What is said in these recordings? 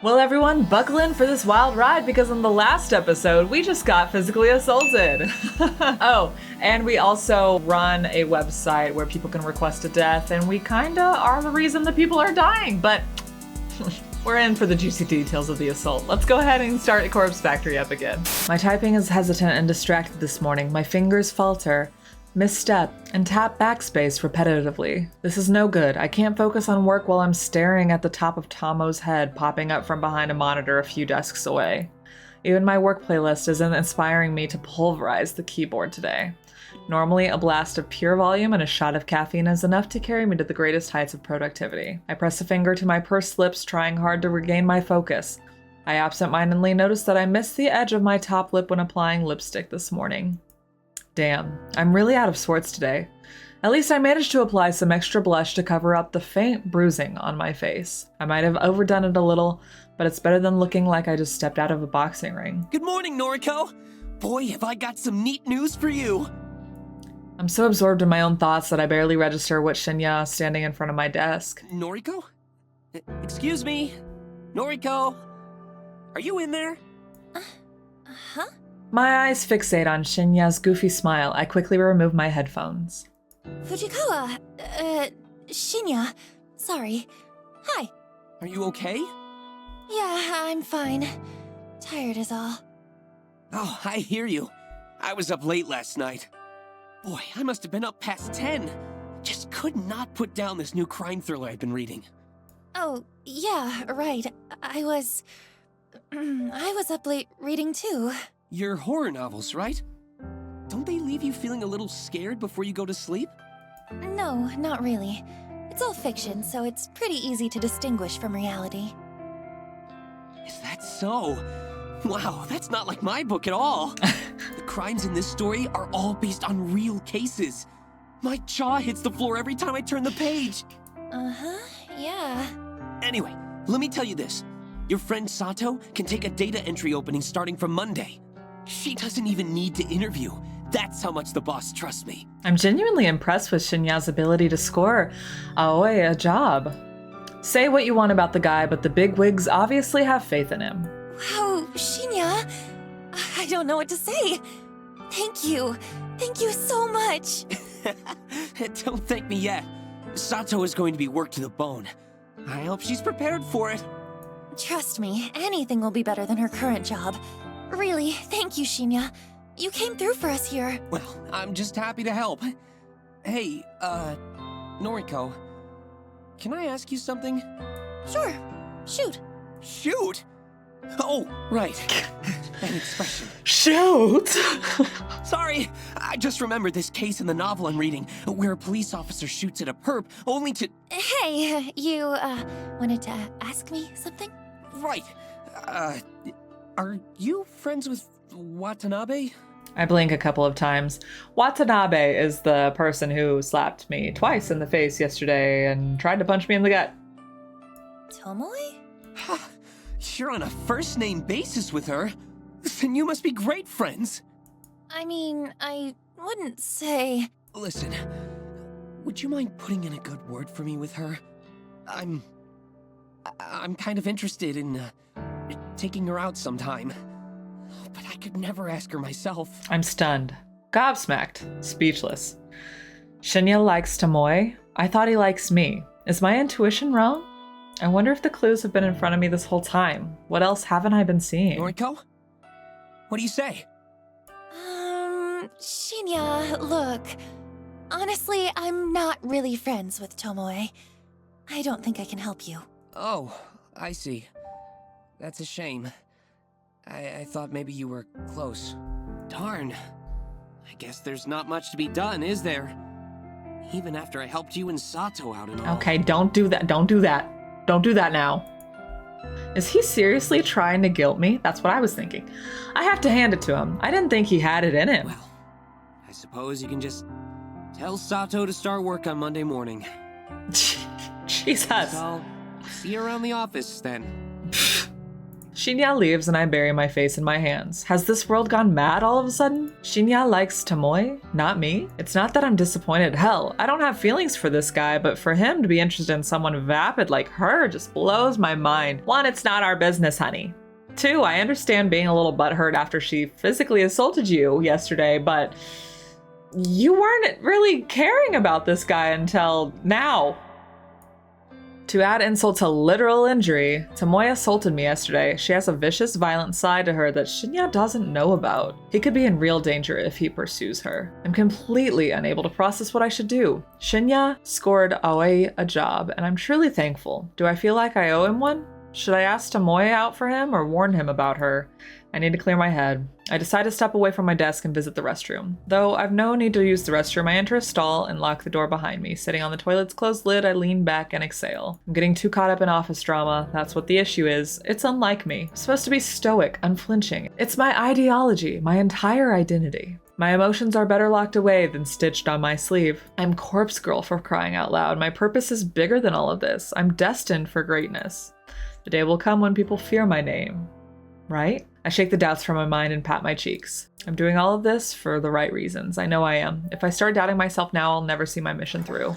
Well, everyone, buckle in for this wild ride because in the last episode, we just got physically assaulted. Oh, and we also run a website where people can request a death, and we kinda are the reason that people are dying, but we're in for the juicy details of the assault. Let's go ahead and start Corpse Factory up again. My typing is hesitant and distracted this morning. My fingers falter, misstep, and tap backspace repetitively. This is no good. I can't focus on work while I'm staring at the top of Tomo's head popping up from behind a monitor a few desks away. Even my work playlist isn't inspiring me to pulverize the keyboard today. Normally, a blast of pure volume and a shot of caffeine is enough to carry me to the greatest heights of productivity. I press a finger to my pursed lips, trying hard to regain my focus. I absentmindedly notice that I missed the edge of my top lip when applying lipstick this morning. Damn, I'm really out of sorts today. At least I managed to apply some extra blush to cover up the faint bruising on my face. I might have overdone it a little, but it's better than looking like I just stepped out of a boxing ring. Good morning, Noriko! Boy, have I got some neat news for you! I'm so absorbed in my own thoughts that I barely register what Shinya is standing in front of my desk. Noriko? Excuse me? Noriko? Are you in there? Huh? My eyes fixate on Shinya's goofy smile. I quickly remove my headphones. Fujikawa, Shinya, sorry. Hi. Are you okay? Yeah, I'm fine. Tired is all. Oh, I hear you. I was up late last night. Boy, I must have been up past 10. Just could not put down this new crime thriller I've been reading. Oh, yeah, right. I was up late reading too. Your horror novels, right? Don't they leave you feeling a little scared before you go to sleep? No, not really. It's all fiction, so it's pretty easy to distinguish from reality. Is that so? Wow, that's not like my book at all. The crimes in this story are all based on real cases. My jaw hits the floor every time I turn the page. Uh-huh, yeah. Anyway, let me tell you this. Your friend Sato can take a data entry opening starting from Monday. She doesn't even need to interview. That's how much the boss trusts me. I'm genuinely impressed with Shinya's ability to score Aoi a job. Say what you want about the guy, but the bigwigs obviously have faith in him. Wow, Shinya! I don't know what to say. Thank you. Thank you so much. Don't thank me yet. Sato is going to be worked to the bone. I hope she's prepared for it. Trust me, anything will be better than her current job. Really, thank you, Shinya. You came through for us here. Well, I'm just happy to help. Hey, Noriko, can I ask you something? Sure, shoot. Shoot! Oh, right. An expression. Shoot! Sorry, I just remembered this case in the novel I'm reading, where a police officer shoots at a perp only to... Hey, you, wanted to ask me something? Right. Are you friends with Watanabe? I blink a couple of times. Watanabe is the person who slapped me twice in the face yesterday and tried to punch me in the gut. Tomoe? You're on a first-name basis with her. Then you must be great friends. I mean, I wouldn't say... Listen, would you mind putting in a good word for me with her? I'm kind of interested in, taking her out sometime. But I could never ask her myself. I'm stunned. Gobsmacked. Speechless. Shinya likes Tomoe. I thought he likes me. Is my intuition wrong? I wonder if the clues have been in front of me this whole time. What else haven't I been seeing? Noriko? What do you say? Shinya, look. Honestly, I'm not really friends with Tomoe. I don't think I can help you. Oh, I see. That's a shame. I thought maybe you were close. Darn. I guess there's not much to be done, is there? Even after I helped you and Sato out and all. Okay, don't do that. Don't do that. Don't do that now. Is he seriously trying to guilt me? That's what I was thinking. I have to hand it to him. I didn't think he had it in him. Well, I suppose you can just tell Sato to start work on Monday morning. Jesus. I'll see you around the office then. Shinya leaves and I bury my face in my hands. Has this world gone mad all of a sudden? Shinya likes Tomoe, not me? It's not that I'm disappointed. Hell, I don't have feelings for this guy, but for him to be interested in someone vapid like her just blows my mind. One, it's not our business, honey. Two, I understand being a little butthurt after she physically assaulted you yesterday, but you weren't really caring about this guy until now. To add insult to literal injury, Tomoe assaulted me yesterday. She has a vicious, violent side to her that Shinya doesn't know about. He could be in real danger if he pursues her. I'm completely unable to process what I should do. Shinya scored Aoi a job, and I'm truly thankful. Do I feel like I owe him one? Should I ask Tomoe out for him or warn him about her? I need to clear my head. I decide to step away from my desk and visit the restroom. Though I've no need to use the restroom, I enter a stall and lock the door behind me. Sitting on the toilet's closed lid, I lean back and exhale. I'm getting too caught up in office drama. That's what the issue is. It's unlike me. I'm supposed to be stoic, unflinching. It's my ideology, my entire identity. My emotions are better locked away than stitched on my sleeve. I'm Corpse Girl, for crying out loud. My purpose is bigger than all of this. I'm destined for greatness. The day will come when people fear my name. Right? I shake the doubts from my mind and pat my cheeks. I'm doing all of this for the right reasons. I know I am. If I start doubting myself now, I'll never see my mission through.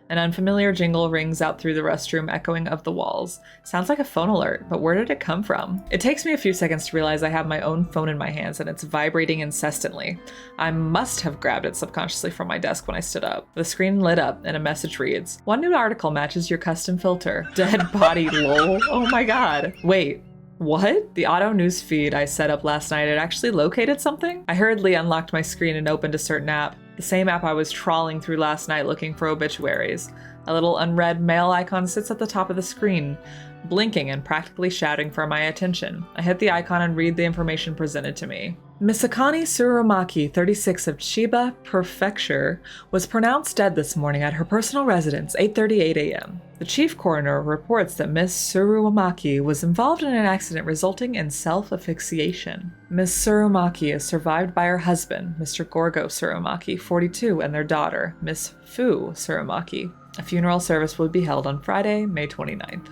An unfamiliar jingle rings out through the restroom, echoing of the walls. Sounds like a phone alert, but where did it come from? It takes me a few seconds to realize I have my own phone in my hands and it's vibrating incessantly. I must have grabbed it subconsciously from my desk when I stood up. The screen lit up and a message reads, "One new article matches your custom filter. Dead body lol. Oh my god. Wait. What? The auto news feed I set up last night had actually located something? I hurriedly unlocked my screen and opened a certain app. The same app I was trawling through last night looking for obituaries. A little unread mail icon sits at the top of the screen, blinking and practically shouting for my attention. I hit the icon and read the information presented to me. Misakani Tsurumaki, 36 of Chiba Prefecture, was pronounced dead this morning at her personal residence, 8:38 a.m. The chief coroner reports that Miss Tsurumaki was involved in an accident resulting in self-asphyxiation. Miss Tsurumaki is survived by her husband, Mr. Gorgo Tsurumaki, 42, and their daughter, Miss Fu Tsurumaki. A funeral service will be held on Friday, May 29th.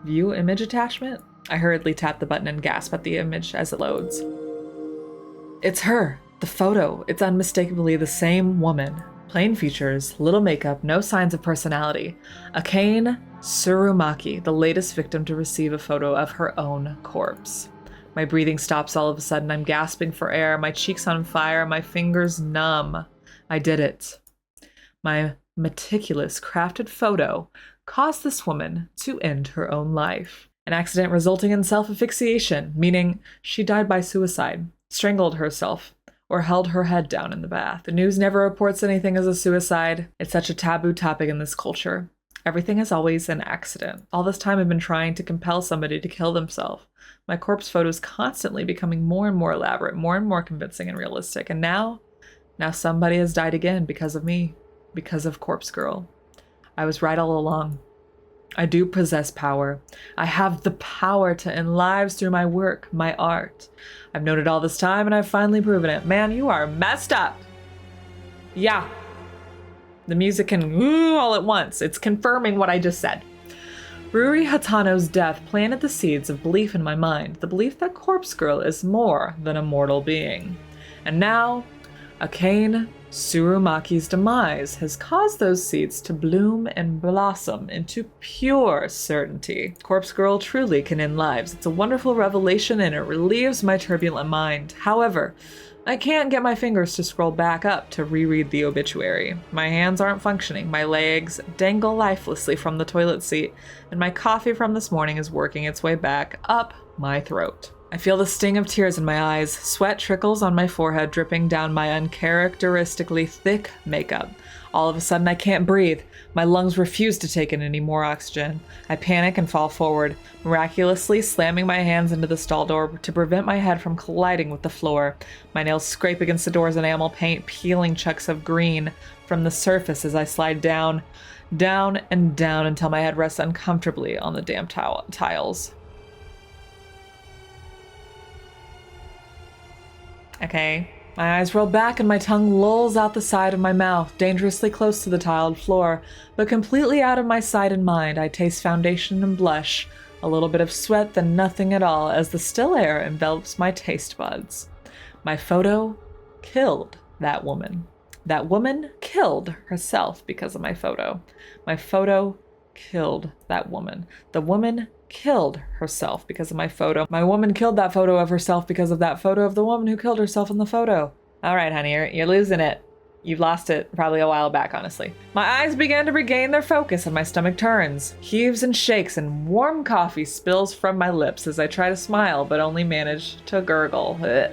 View image attachment? I hurriedly tap the button and gasp at the image as it loads. It's her. The photo. It's unmistakably the same woman. Plain features, little makeup, no signs of personality. Akane Tsurumaki, the latest victim to receive a photo of her own corpse. My breathing stops all of a sudden. I'm gasping for air, my cheeks on fire, my fingers numb. I did it. My meticulous, crafted photo caused this woman to end her own life. An accident resulting in self-asphyxiation, meaning she died by suicide, strangled herself, or held her head down in the bath. The news never reports anything as a suicide. It's such a taboo topic in this culture. Everything is always an accident. All this time I've been trying to compel somebody to kill themselves. My corpse photo is constantly becoming more and more elaborate, more and more convincing and realistic. And now somebody has died again because of me, because of Corpse Girl. I was right all along. I do possess power. I have the power to end lives through my work, my art. I've known it all this time and I've finally proven it. Man, you are messed up. Yeah. The music can all at once. It's confirming what I just said. Ruri Hatano's death planted the seeds of belief in my mind, the belief that Corpse Girl is more than a mortal being. And now, Akane Tsurumaki's demise has caused those seeds to bloom and blossom into pure certainty. Corpse Girl truly can end lives. It's a wonderful revelation and it relieves my turbulent mind. However, I can't get my fingers to scroll back up to reread the obituary. My hands aren't functioning, my legs dangle lifelessly from the toilet seat, and my coffee from this morning is working its way back up my throat. I feel the sting of tears in my eyes. Sweat trickles on my forehead, dripping down my uncharacteristically thick makeup. All of a sudden, I can't breathe. My lungs refuse to take in any more oxygen. I panic and fall forward, miraculously slamming my hands into the stall door to prevent my head from colliding with the floor. My nails scrape against the door's enamel paint, peeling chunks of green from the surface as I slide down and down until my head rests uncomfortably on the damp tiles. Okay. My eyes roll back and my tongue lolls out the side of my mouth, dangerously close to the tiled floor, but completely out of my sight and mind. I taste foundation and blush, A little bit of sweat, then nothing at all, as the still air envelops my taste buds. My photo killed that woman. That woman killed herself because of my photo. My photo killed that woman. The woman killed herself because of my photo. My woman killed that photo of herself because of that photo of the woman who killed herself in the photo. All right, honey, you're losing it. You've lost it probably a while back, honestly. My eyes began to regain their focus and my stomach turns, heaves and shakes, and warm coffee spills from my lips as I try to smile but only manage to gurgle. Blech.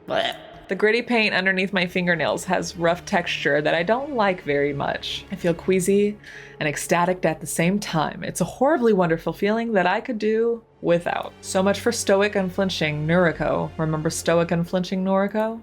Blech. The gritty paint underneath my fingernails has rough texture that I don't like very much. I feel queasy and ecstatic at the same time. It's a horribly wonderful feeling that I could do without. So much for stoic, unflinching Noriko. Remember stoic, unflinching Noriko?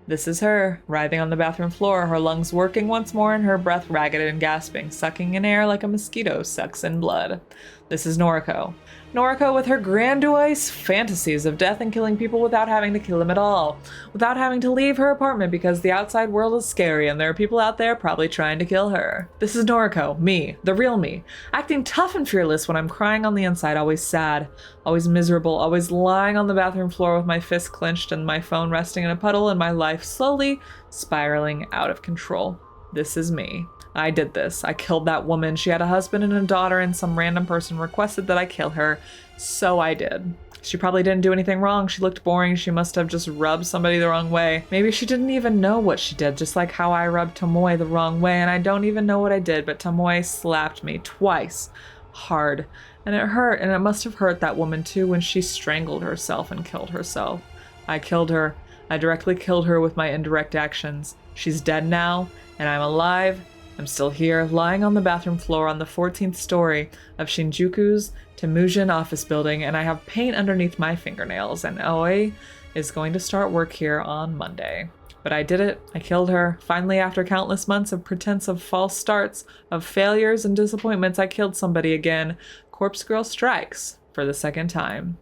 This is her, writhing on the bathroom floor, her lungs working once more and her breath ragged and gasping, sucking in air like a mosquito sucks in blood. This is Noriko. Noriko with her grandiose fantasies of death and killing people without having to kill them at all, without having to leave her apartment because the outside world is scary and there are people out there probably trying to kill her. This is Noriko, me, the real me, acting tough and fearless when I'm crying on the inside, always sad, always miserable, always lying on the bathroom floor with my fists clenched and my phone resting in a puddle and my life slowly spiraling out of control. This is me. I did this. I killed that woman. She had a husband and a daughter, and some random person requested that I kill her, so I did. She probably didn't do anything wrong. She looked boring. She must have just rubbed somebody the wrong way. Maybe she didn't even know what she did, just like how I rubbed Tomoe the wrong way, and I don't even know what I did, but Tomoe slapped me twice, hard, and it hurt, and it must have hurt that woman too when she strangled herself and killed herself. I killed her. I directly killed her with my indirect actions. She's dead now, and I'm alive. I'm still here, lying on the bathroom floor on the 14th story of Shinjuku's Temujin office building, and I have paint underneath my fingernails, and Aoi is going to start work here on Monday. But I did it. I killed her. Finally, after countless months of pretense of false starts, of failures and disappointments, I killed somebody again. Corpse Girl strikes for the second time.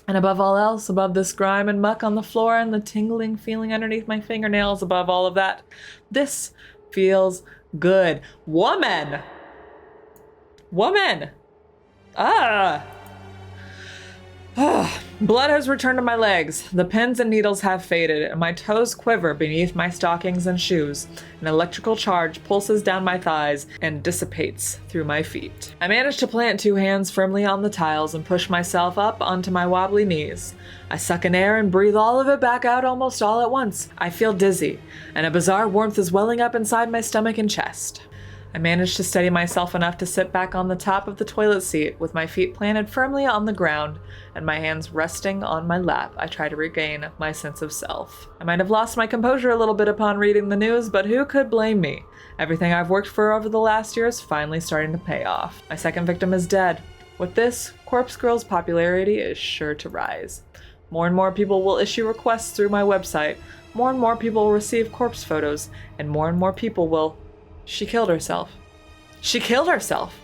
And above all else, above this grime and muck on the floor and the tingling feeling underneath my fingernails, above all of that, this feels good. Woman! Woman! Ah! Blood has returned to my legs. The pins and needles have faded, and my toes quiver beneath my stockings and shoes. An electrical charge pulses down my thighs and dissipates through my feet. I manage to plant two hands firmly on the tiles and push myself up onto my wobbly knees. I suck in air and breathe all of it back out almost all at once. I feel dizzy, and a bizarre warmth is welling up inside my stomach and chest. I manage to steady myself enough to sit back on the top of the toilet seat with my feet planted firmly on the ground and my hands resting on my lap. I try to regain my sense of self. I might have lost my composure a little bit upon reading the news, but who could blame me? Everything I've worked for over the last year is finally starting to pay off. My second victim is dead. With this, Corpse Girl's popularity is sure to rise. More and more people will issue requests through my website. More and more people will receive corpse photos, and more people will... She killed herself. She killed herself.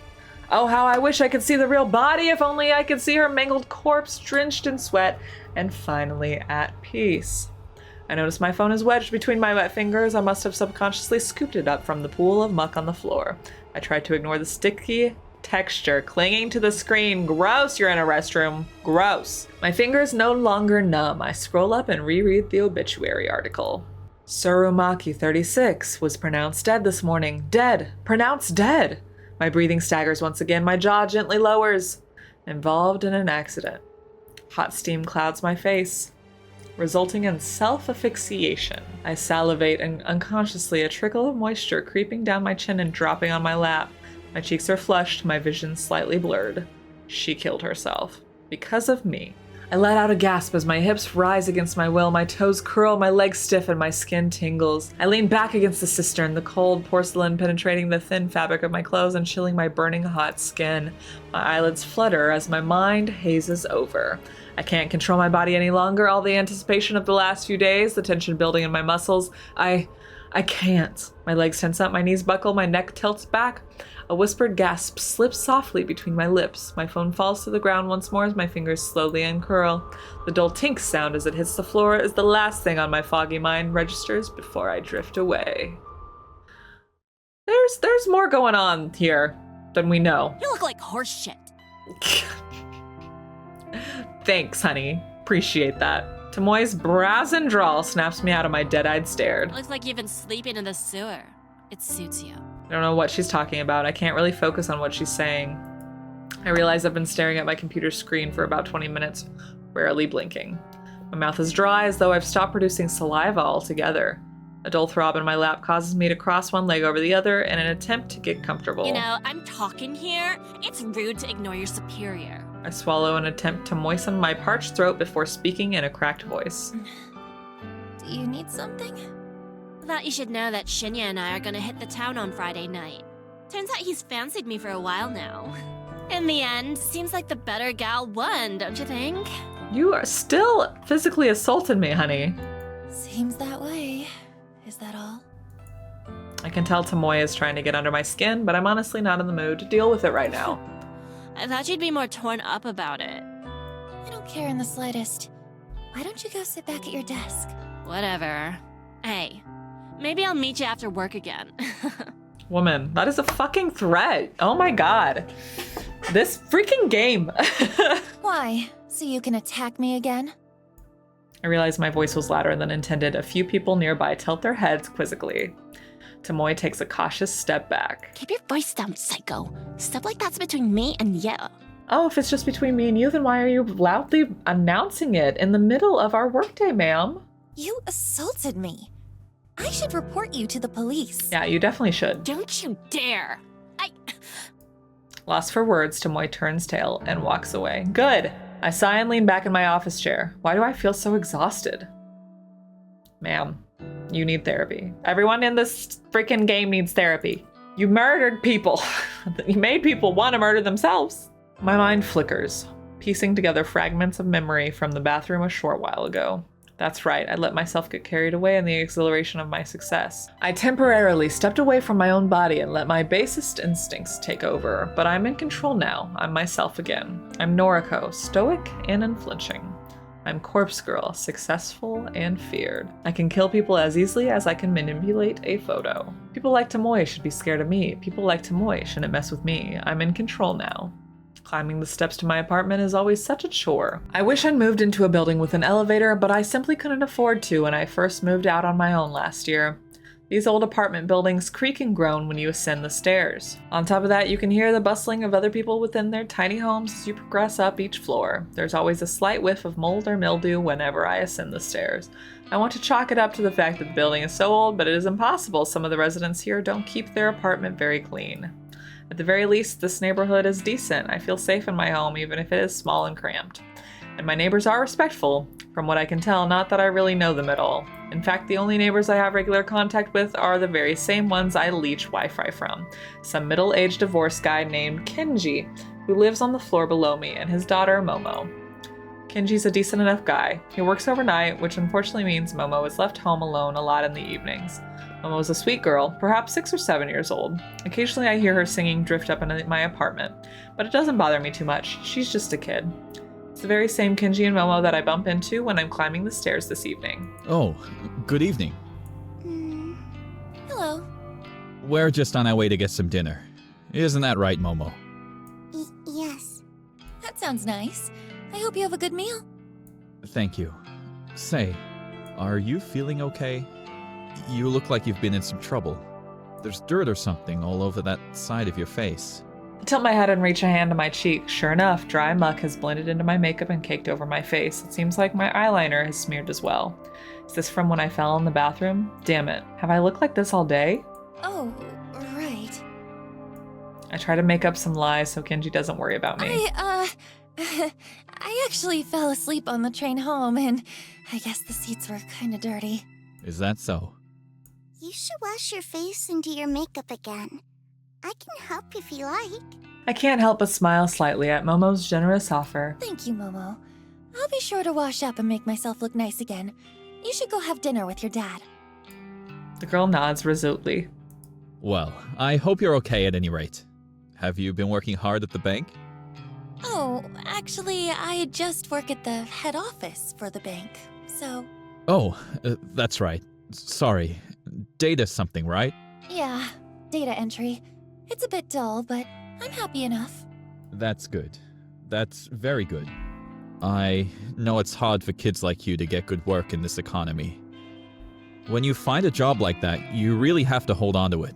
Oh, how I wish I could see the real body, if only I could see her mangled corpse drenched in sweat and finally at peace. I notice my phone is wedged between my wet fingers. I must have subconsciously scooped it up from the pool of muck on the floor. I tried to ignore the sticky texture clinging to the screen. Gross, you're in a restroom. Gross. My fingers no longer numb. I scroll up and reread the obituary article. Surumaki, 36, was pronounced dead this morning. Dead. Pronounced dead. My breathing staggers once again. My jaw gently lowers. Involved in an accident. Hot steam clouds my face, resulting in self-asphyxiation. I salivate and unconsciously a trickle of moisture creeping down my chin and dropping on my lap. My cheeks are flushed, my vision slightly blurred. She killed herself. Because of me. I let out a gasp as my hips rise against my will, my toes curl, my legs stiffen, my skin tingles. I lean back against the cistern, the cold porcelain penetrating the thin fabric of my clothes and chilling my burning hot skin. My eyelids flutter as my mind hazes over. I can't control my body any longer, all the anticipation of the last few days, the tension building in my muscles. I can't. My legs tense up, my knees buckle, my neck tilts back. A whispered gasp slips softly between my lips. My phone falls to the ground once more as my fingers slowly uncurl. The dull tink sound as it hits the floor is the last thing on my foggy mind registers before I drift away. There's more going on here than we know. You look like horse shit. Thanks, honey. Appreciate that. Tomoe's brazen drawl snaps me out of my dead-eyed stare. Looks like you've been sleeping in the sewer. It suits you. I don't know what she's talking about. I can't really focus on what she's saying. I realize I've been staring at my computer screen for about 20 minutes, rarely blinking. My mouth is dry as though I've stopped producing saliva altogether. A dull throb in my lap causes me to cross one leg over the other in an attempt to get comfortable. You know, I'm talking here. It's rude to ignore your superior. I swallow an attempt to moisten my parched throat before speaking in a cracked voice. Do you need something? Thought you should know that Shinya and I are gonna hit the town on Friday night. Turns out he's fancied me for a while now. In the end, seems like the better gal won, don't you think? You are still physically assaulted me, honey. Seems that way. Is that all? I can tell Tomoe is trying to get under my skin, but I'm honestly not in the mood to deal with it right now. I thought you'd be more torn up about it. I don't care in the slightest. Why don't you go sit back at your desk? Whatever. Hey, maybe I'll meet you after work again. Woman, that is a fucking threat. Oh my god. This freaking game. Why? So you can attack me again? I realized my voice was louder than intended. A few people nearby tilt their heads quizzically. Tomoe takes a cautious step back. Keep your voice down, psycho. Stuff like that's between me and you. Oh, if it's just between me and you, then why are you loudly announcing it in the middle of our workday, ma'am? You assaulted me. I should report you to the police. Yeah, you definitely should. Don't you dare. Lost for words, Tomoe turns tail and walks away. Good. I sigh and lean back in my office chair. Why do I feel so exhausted? Ma'am, you need therapy. Everyone in this freaking game needs therapy. You murdered people. You made people want to murder themselves. My mind flickers, piecing together fragments of memory from the bathroom a short while ago. That's right, I let myself get carried away in the exhilaration of my success. I temporarily stepped away from my own body and let my basest instincts take over, but I'm in control now. I'm myself again. I'm Noriko, stoic and unflinching. I'm Corpse Girl, successful and feared. I can kill people as easily as I can manipulate a photo. People like Tomoe should be scared of me. People like Tomoe shouldn't mess with me. I'm in control now. Climbing the steps to my apartment is always such a chore. I wish I'd moved into a building with an elevator, but I simply couldn't afford to when I first moved out on my own last year. These old apartment buildings creak and groan when you ascend the stairs. On top of that, you can hear the bustling of other people within their tiny homes as you progress up each floor. There's always a slight whiff of mold or mildew whenever I ascend the stairs. I want to chalk it up to the fact that the building is so old, but it is impossible. Some of the residents here don't keep their apartment very clean. At the very least, this neighborhood is decent. I feel safe in my home, even if it is small and cramped. And my neighbors are respectful, from what I can tell, not that I really know them at all. In fact, the only neighbors I have regular contact with are the very same ones I leech Wi-Fi from. Some middle-aged divorced guy named Kenji, who lives on the floor below me, and his daughter, Momo. Kenji's a decent enough guy. He works overnight, which unfortunately means Momo is left home alone a lot in the evenings. Momo is a sweet girl, perhaps 6 or 7 years old. Occasionally I hear her singing drift up into my apartment, but it doesn't bother me too much. She's just a kid. It's the very same Kenji and Momo that I bump into when I'm climbing the stairs this evening. Oh, good evening. Hello. We're just on our way to get some dinner. Isn't that right, Momo? Yes. That sounds nice. I hope you have a good meal. Thank you. Say, are you feeling okay? You look like you've been in some trouble. There's dirt or something all over that side of your face. I tilt my head and reach a hand to my cheek. Sure enough, dry muck has blended into my makeup and caked over my face. It seems like my eyeliner has smeared as well. Is this from when I fell in the bathroom? Damn it. Have I looked like this all day? Oh, right. I try to make up some lies so Kenji doesn't worry about me. I actually fell asleep on the train home, and I guess the seats were kind of dirty. Is that so? You should wash your face and do your makeup again. I can help if you like. I can't help but smile slightly at Momo's generous offer. Thank you, Momo. I'll be sure to wash up and make myself look nice again. You should go have dinner with your dad. The girl nods resolutely. Well, I hope you're okay at any rate. Have you been working hard at the bank? Oh, actually, I just work at the head office for the bank, so... Oh, that's right. Sorry. Data something, right? Yeah, data entry. It's a bit dull, but I'm happy enough. That's good. That's very good. I know it's hard for kids like you to get good work in this economy. When you find a job like that, you really have to hold on to it.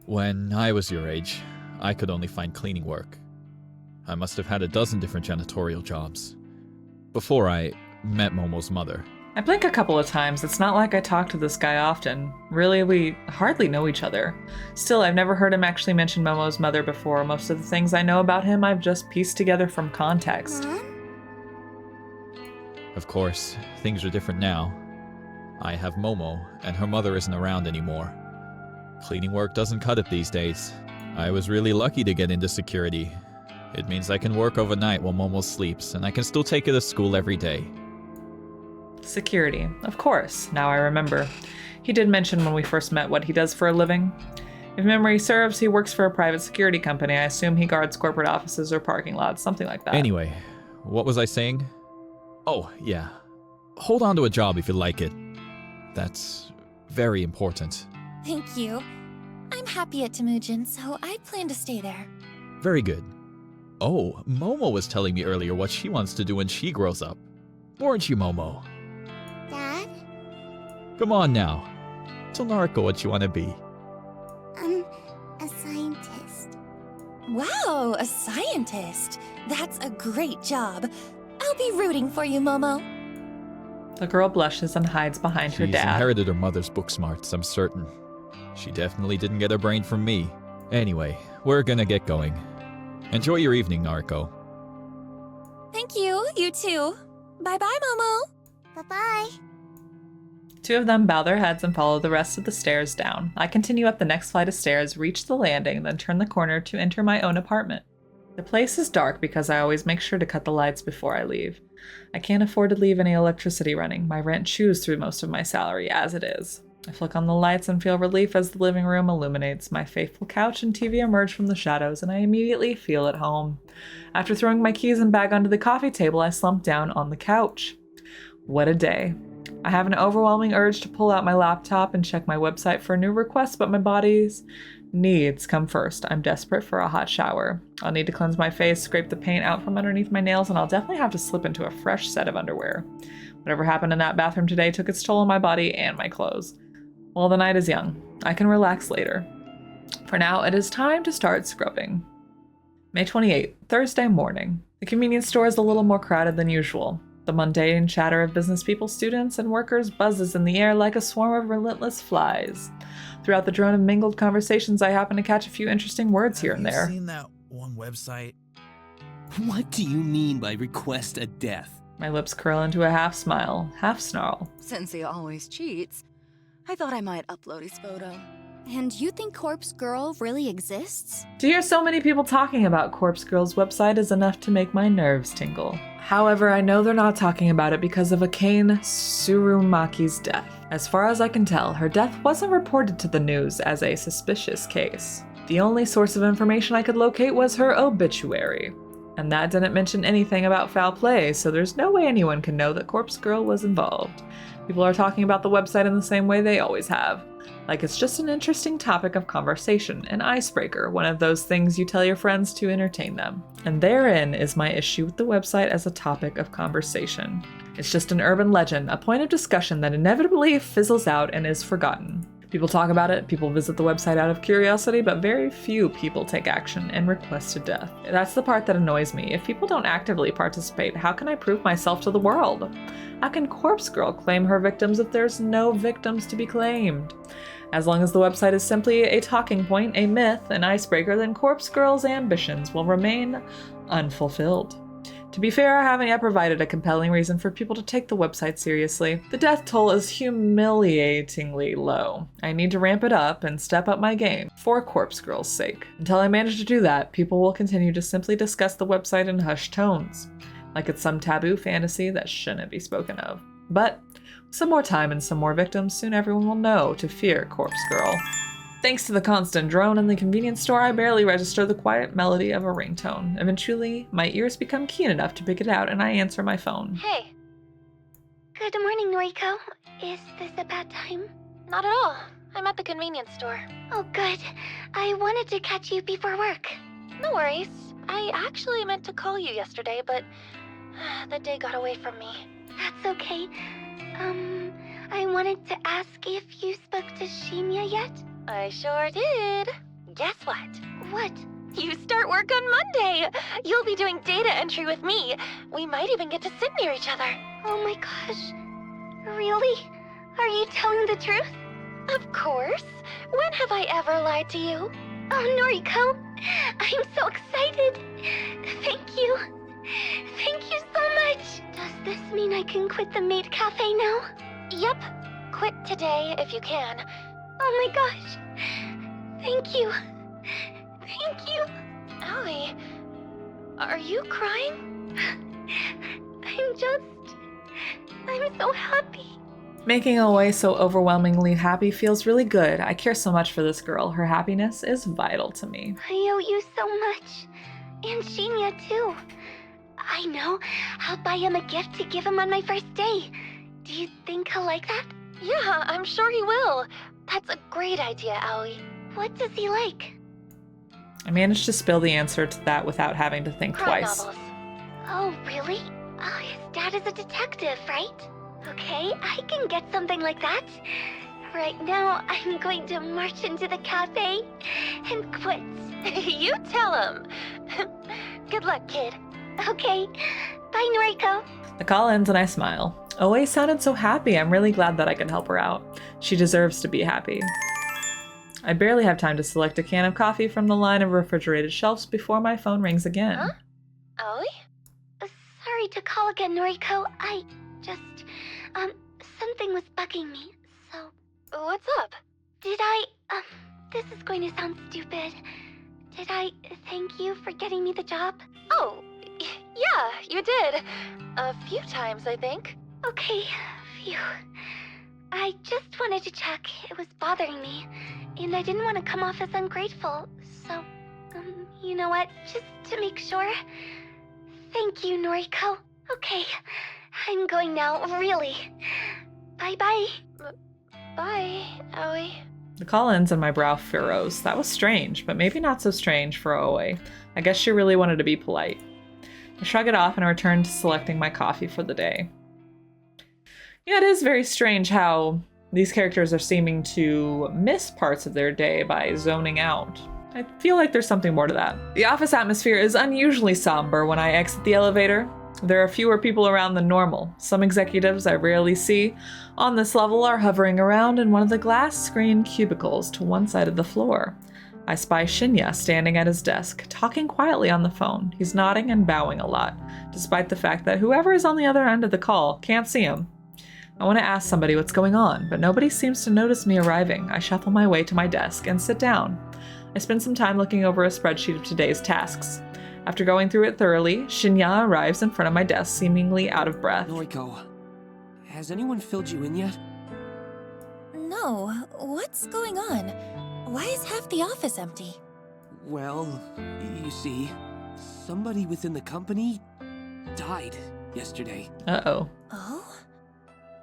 When I was your age, I could only find cleaning work. I must have had a dozen different janitorial jobs before I met Momo's mother. I blink a couple of times. It's not like I talk to this guy often. Really, we hardly know each other. Still, I've never heard him actually mention Momo's mother before. Most of the things I know about him I've just pieced together from context. Mom? Of course, things are different now. I have Momo, and her mother isn't around anymore. Cleaning work doesn't cut it these days. I was really lucky to get into security. It means I can work overnight while Momo sleeps, and I can still take her to school every day. Security. Of course, now I remember. He did mention when we first met what he does for a living. If memory serves, he works for a private security company. I assume he guards corporate offices or parking lots, something like that. Anyway, what was I saying? Oh, yeah. Hold on to a job if you like it. That's very important. Thank you. I'm happy at Temujin, so I plan to stay there. Very good. Oh, Momo was telling me earlier what she wants to do when she grows up. Weren't you, Momo? Dad? Come on now. Tell Naruko what you want to be. A scientist. Wow, a scientist. That's a great job. I'll be rooting for you, Momo. The girl blushes and hides behind her She's dad. inherited her mother's book smarts, I'm certain. She definitely didn't get her brain from me. Anyway, we're gonna get going. Enjoy your evening, Naruko. Thank you, you too. Bye-bye, Momo. Bye-bye. Two of them bow their heads and follow the rest of the stairs down. I continue up the next flight of stairs, reach the landing, then turn the corner to enter my own apartment. The place is dark because I always make sure to cut the lights before I leave. I can't afford to leave any electricity running. My rent chews through most of my salary as it is. I flick on the lights and feel relief as the living room illuminates. My faithful couch and TV emerge from the shadows, and I immediately feel at home. After throwing my keys and bag onto the coffee table, I slump down on the couch. What a day. I have an overwhelming urge to pull out my laptop and check my website for new requests, but my body's needs come first. I'm desperate for a hot shower. I'll need to cleanse my face, scrape the paint out from underneath my nails, and I'll definitely have to slip into a fresh set of underwear. Whatever happened in that bathroom today took its toll on my body and my clothes. Well, the night is young. I can relax later. For now, it is time to start scrubbing. May 28th, Thursday morning. The convenience store is a little more crowded than usual. The mundane chatter of business people, students, and workers buzzes in the air like a swarm of relentless flies. Throughout the drone of mingled conversations, I happen to catch a few interesting words here and there. Have you seen that one website? What do you mean by request a death? My lips curl into a half smile, half snarl. Since he always cheats, I thought I might upload his photo. And you think Corpse Girl really exists? To hear so many people talking about Corpse Girl's website is enough to make my nerves tingle. However, I know they're not talking about it because of Akane Tsurumaki's death. As far as I can tell, her death wasn't reported to the news as a suspicious case. The only source of information I could locate was her obituary. And that didn't mention anything about foul play, so there's no way anyone can know that Corpse Girl was involved. People are talking about the website in the same way they always have. Like it's just an interesting topic of conversation, an icebreaker, one of those things you tell your friends to entertain them. And therein is my issue with the website as a topic of conversation. It's just an urban legend, a point of discussion that inevitably fizzles out and is forgotten. People talk about it, people visit the website out of curiosity, but very few people take action and request a death. That's the part that annoys me. If people don't actively participate, how can I prove myself to the world? How can Corpse Girl claim her victims if there's no victims to be claimed? As long as the website is simply a talking point, a myth, an icebreaker, then Corpse Girl's ambitions will remain unfulfilled. To be fair, I haven't yet provided a compelling reason for people to take the website seriously. The death toll is humiliatingly low. I need to ramp it up and step up my game for Corpse Girl's sake. Until I manage to do that, people will continue to simply discuss the website in hushed tones, like it's some taboo fantasy that shouldn't be spoken of. But with some more time and some more victims, soon everyone will know to fear Corpse Girl. Thanks to the constant drone in the convenience store, I barely register the quiet melody of a ringtone. Eventually, my ears become keen enough to pick it out and I answer my phone. Hey. Good morning, Noriko. Is this a bad time? Not at all. I'm at the convenience store. Oh, good. I wanted to catch you before work. No worries. I actually meant to call you yesterday, but the day got away from me. That's okay. I wanted to ask if you spoke to Shinya yet? I sure did. Guess what? What? You start work on Monday. You'll be doing data entry with me. We might even get to sit near each other. Oh my gosh. Really? Are you telling the truth? Of course. When have I ever lied to you? Oh, Noriko. I'm so excited. Thank you. Thank you so much. Does this mean I can quit the maid cafe now? Yep. Quit today if you can. Oh my gosh. Thank you. Thank you. Aoi, are you crying? I'm so happy. Making Aoi so overwhelmingly happy feels really good. I care so much for this girl. Her happiness is vital to me. I owe you so much. And Shinya too. I know. I'll buy him a gift to give him on my first day. Do you think he'll like that? Yeah, I'm sure he will. That's a great idea, Aoi. What does he like? I managed to spill the answer to that without having to think Crime twice. novels. Oh, really? Oh, his dad is a detective, right? Okay, I can get something like that. Right now, I'm going to march into the cafe and quit. You tell him. Good luck, kid. Okay, bye, Noriko. The call ends and I smile. Aoi sounded so happy. I'm really glad that I could help her out. She deserves to be happy. I barely have time to select a can of coffee from the line of refrigerated shelves before my phone rings again. Huh? Aoi? Sorry to call again, Noriko. Something was bugging me, so... What's up? Did this is going to sound stupid. Did I thank you for getting me the job? Oh, yeah, you did. A few times, I think. Okay, phew. I just wanted to check. It was bothering me, and I didn't want to come off as ungrateful, so, you know what? Just to make sure. Thank you, Noriko. Okay, I'm going now, really. Bye-bye. Bye, Aoi. The call ends and my brow furrows. That was strange, but maybe not so strange for Aoi. I guess she really wanted to be polite. I shrug it off and return to selecting my coffee for the day. Yeah, it is very strange how these characters are seeming to miss parts of their day by zoning out. I feel like there's something more to that. The office atmosphere is unusually somber when I exit the elevator. There are fewer people around than normal. Some executives I rarely see on this level are hovering around in one of the glass-screened cubicles to one side of the floor. I spy Shinya standing at his desk, talking quietly on the phone. He's nodding and bowing a lot, despite the fact that whoever is on the other end of the call can't see him. I want to ask somebody what's going on, but nobody seems to notice me arriving. I shuffle my way to my desk and sit down. I spend some time looking over a spreadsheet of today's tasks. After going through it thoroughly, Shinya arrives in front of my desk, seemingly out of breath. Noriko, has anyone filled you in yet? No, what's going on? Why is half the office empty? Well, you see, somebody within the company died yesterday. Uh-oh. Oh?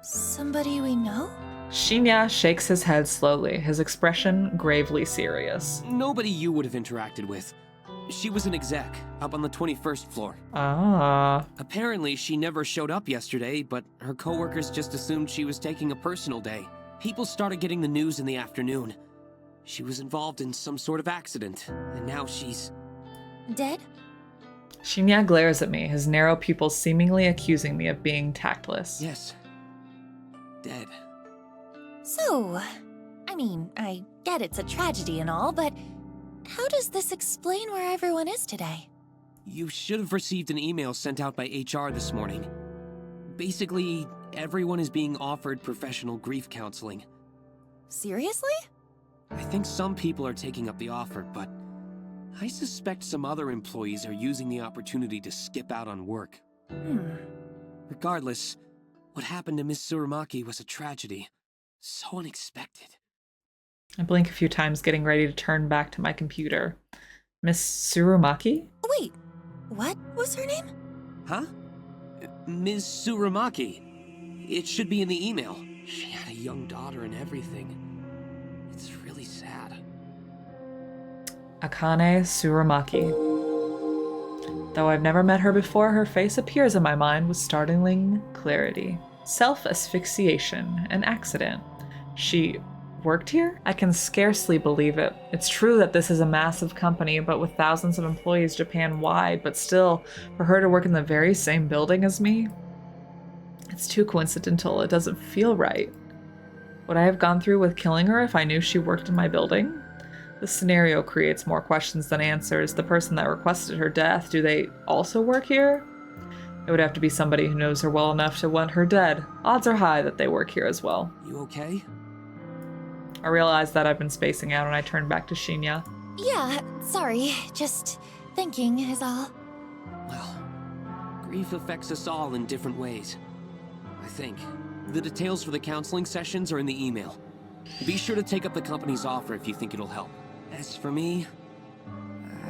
Somebody we know? Shinya shakes his head slowly, his expression gravely serious. Nobody you would have interacted with. She was an exec, up on the 21st floor. Ah. Apparently, she never showed up yesterday, but her coworkers just assumed she was taking a personal day. People started getting the news in the afternoon. She was involved in some sort of accident, and now she's... Dead? Shinya glares at me, his narrow pupils seemingly accusing me of being tactless. Yes. Dead. So, I get it's a tragedy and all, but how does this explain where everyone is today? You should have received an email sent out by HR this morning. Basically, everyone is being offered professional grief counseling. Seriously? I think some people are taking up the offer, but I suspect some other employees are using the opportunity to skip out on work. Regardless, what happened to Miss Tsurumaki was a tragedy. So unexpected. I blink a few times, getting ready to turn back to my computer. Miss Tsurumaki? Wait, what was her name? Huh? Ms. Tsurumaki. It should be in the email. She had a young daughter and everything. It's really sad. Akane Tsurumaki. Though I've never met her before, her face appears in my mind with startling clarity. Self-asphyxiation, an accident. She worked here? I can scarcely believe it. It's true that this is a massive company, but with thousands of employees Japan-wide, but still, for her to work in the very same building as me? It's too coincidental. It doesn't feel right. Would I have gone through with killing her if I knew she worked in my building? This scenario creates more questions than answers. The person that requested her death, do they also work here? It would have to be somebody who knows her well enough to want her dead. Odds are high that they work here as well. You okay? I realized that I've been spacing out and I turned back to Shinya. Yeah, sorry. Just thinking is all. Well, grief affects us all in different ways, I think. The details for the counseling sessions are in the email. Be sure to take up the company's offer if you think it'll help. As for me,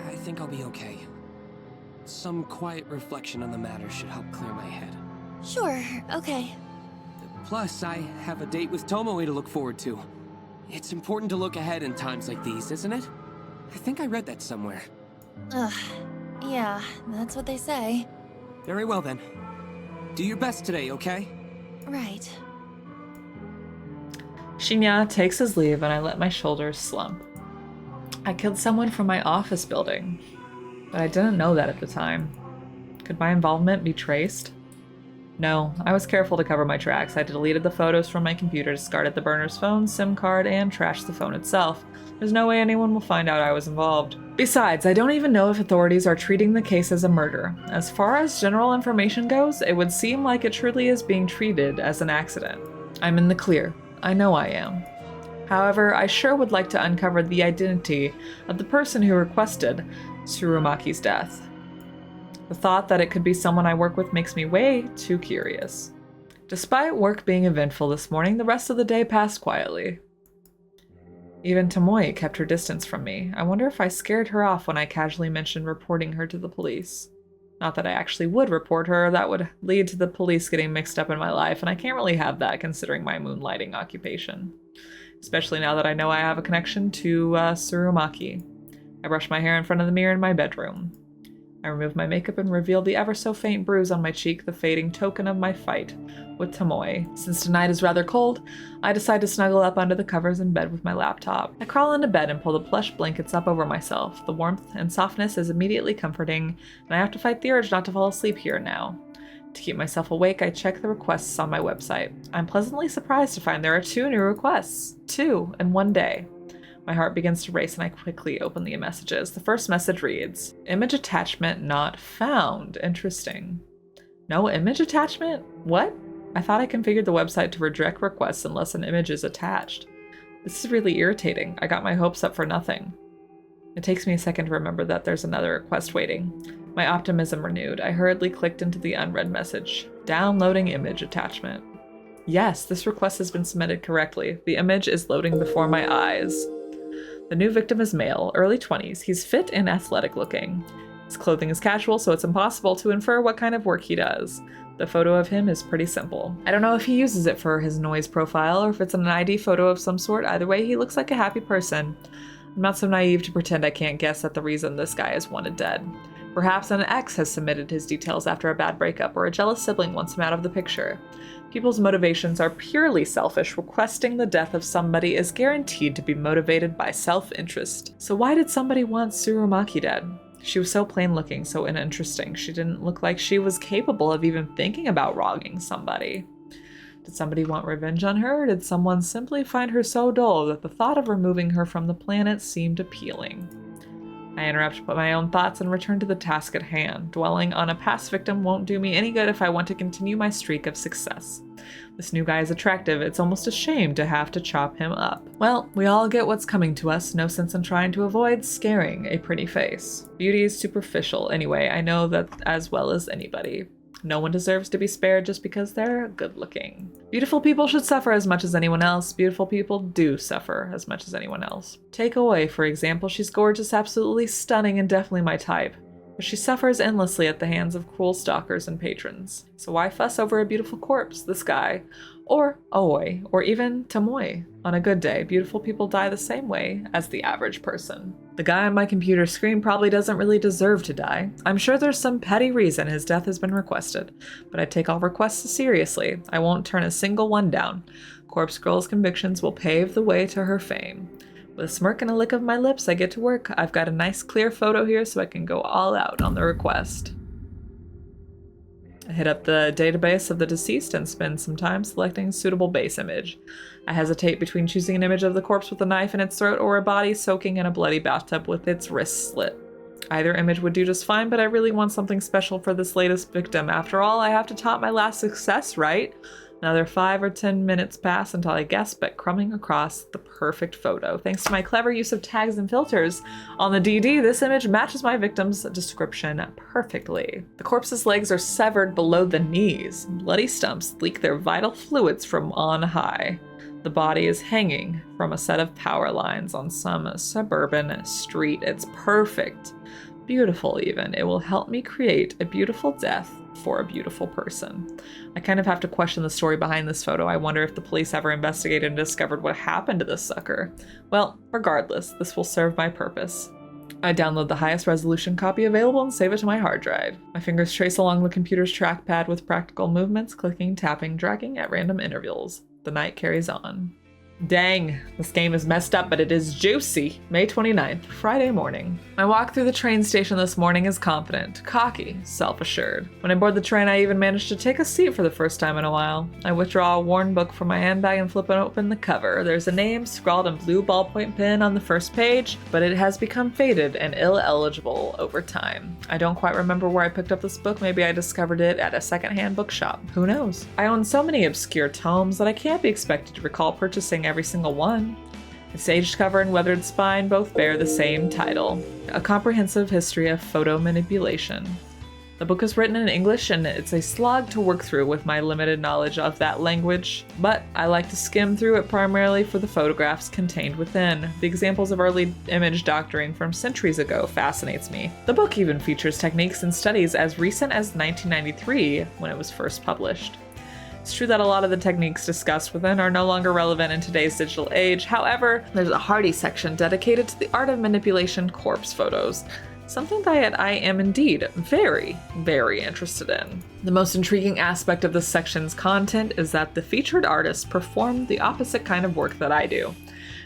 I think I'll be okay. Some quiet reflection on the matter should help clear my head. Sure, okay. Plus, I have a date with Tomoe to look forward to. It's important to look ahead in times like these, isn't it? I think I read that somewhere. Ugh, yeah, that's what they say. Very well then. Do your best today, okay? Right. Shinya takes his leave and I let my shoulders slump. I killed someone from my office building, but I didn't know that at the time. Could my involvement be traced? No, I was careful to cover my tracks. I deleted the photos from my computer, discarded the burner's phone, SIM card, and trashed the phone itself. There's no way anyone will find out I was involved. Besides, I don't even know if authorities are treating the case as a murder. As far as general information goes, it would seem like it truly is being treated as an accident. I'm in the clear. I know I am. However, I sure would like to uncover the identity of the person who requested Tsurumaki's death. The thought that it could be someone I work with makes me way too curious. Despite work being eventful this morning, the rest of the day passed quietly. Even Tomoe kept her distance from me. I wonder if I scared her off when I casually mentioned reporting her to the police. Not that I actually would report her, that would lead to the police getting mixed up in my life, and I can't really have that considering my moonlighting occupation. Especially now that I know I have a connection to Tsurumaki. I brush my hair in front of the mirror in my bedroom. I remove my makeup and reveal the ever-so-faint bruise on my cheek, the fading token of my fight with Tomoe. Since tonight is rather cold, I decide to snuggle up under the covers in bed with my laptop. I crawl into bed and pull the plush blankets up over myself. The warmth and softness is immediately comforting, and I have to fight the urge not to fall asleep here now. To keep myself awake, I check the requests on my website. I'm pleasantly surprised to find there are 2 new requests. 2 in one day. My heart begins to race and I quickly open the messages. The first message reads, "Image attachment not found." Interesting. No image attachment? What? I thought I configured the website to reject requests unless an image is attached. This is really irritating. I got my hopes up for nothing. It takes me a second to remember that there's another request waiting. My optimism renewed. I hurriedly clicked into the unread message. Downloading image attachment. Yes, this request has been submitted correctly. The image is loading before my eyes. The new victim is male, early 20s. He's fit and athletic looking. His clothing is casual, so it's impossible to infer what kind of work he does. The photo of him is pretty simple. I don't know if he uses it for his noise profile or if it's an ID photo of some sort. Either way, he looks like a happy person. I'm not so naive to pretend I can't guess at the reason this guy is wanted dead. Perhaps an ex has submitted his details after a bad breakup, or a jealous sibling wants him out of the picture. People's motivations are purely selfish. Requesting the death of somebody is guaranteed to be motivated by self-interest. So why did somebody want Tsurumaki dead? She was so plain looking, so uninteresting. She didn't look like she was capable of even thinking about wronging somebody. Did somebody want revenge on her, or did someone simply find her so dull that the thought of removing her from the planet seemed appealing? I interrupt my own thoughts and return to the task at hand. Dwelling on a past victim won't do me any good if I want to continue my streak of success. This new guy is attractive. It's almost a shame to have to chop him up. Well, we all get what's coming to us. No sense in trying to avoid scaring a pretty face. Beauty is superficial. Anyway, I know that as well as anybody. No one deserves to be spared just because they're good looking. Beautiful people should suffer as much as anyone else. Beautiful people do suffer as much as anyone else. Take away, for example, she's gorgeous, absolutely stunning, and definitely my type. But she suffers endlessly at the hands of cruel stalkers and patrons. So why fuss over a beautiful corpse, this guy? Or Aoi, or even Tomoe. On a good day, beautiful people die the same way as the average person. The guy on my computer screen probably doesn't really deserve to die. I'm sure there's some petty reason his death has been requested, but I take all requests seriously. I won't turn a single one down. Corpse Girl's convictions will pave the way to her fame. With a smirk and a lick of my lips, I get to work. I've got a nice clear photo here so I can go all out on the request. I hit up the database of the deceased and spend some time selecting a suitable base image. I hesitate between choosing an image of the corpse with a knife in its throat or a body soaking in a bloody bathtub with its wrists slit. Either image would do just fine, but I really want something special for this latest victim. After all, I have to top my last success, right? Another 5 or 10 minutes pass until I guess crumbing across the perfect photo. Thanks to my clever use of tags and filters on the DD, this image matches my victim's description perfectly. The corpse's legs are severed below the knees. Bloody stumps leak their vital fluids from on high. The body is hanging from a set of power lines on some suburban street. It's perfect. Beautiful, even. It will help me create a beautiful death for a beautiful person. I kind of have to question the story behind this photo. I wonder if the police ever investigated and discovered what happened to this sucker. Well, regardless, this will serve my purpose. I download the highest resolution copy available and save it to my hard drive. My fingers trace along the computer's trackpad with practical movements, clicking, tapping, dragging at random intervals. The night carries on. Dang, this game is messed up, but it is juicy. May 29th, Friday morning. My walk through the train station this morning is confident, cocky, self-assured. When I board the train, I even manage to take a seat for the first time in a while. I withdraw a worn book from my handbag and flip open the cover. There's a name scrawled in blue ballpoint pen on the first page, but it has become faded and ill-eligible over time. I don't quite remember where I picked up this book. Maybe I discovered it at a secondhand bookshop. Who knows? I own so many obscure tomes that I can't be expected to recall purchasing every single one. Its aged cover and weathered spine both bear the same title, A Comprehensive History of Photo Manipulation. The book is written in English and it's a slog to work through with my limited knowledge of that language, but I like to skim through it primarily for the photographs contained within. The examples of early image doctoring from centuries ago fascinates me. The book even features techniques and studies as recent as 1993 when it was first published. It's true that a lot of the techniques discussed within are no longer relevant in today's digital age. However, there's a hearty section dedicated to the art of manipulation corpse photos, something that I am indeed very, very interested in. The most intriguing aspect of this section's content is that the featured artists perform the opposite kind of work that I do.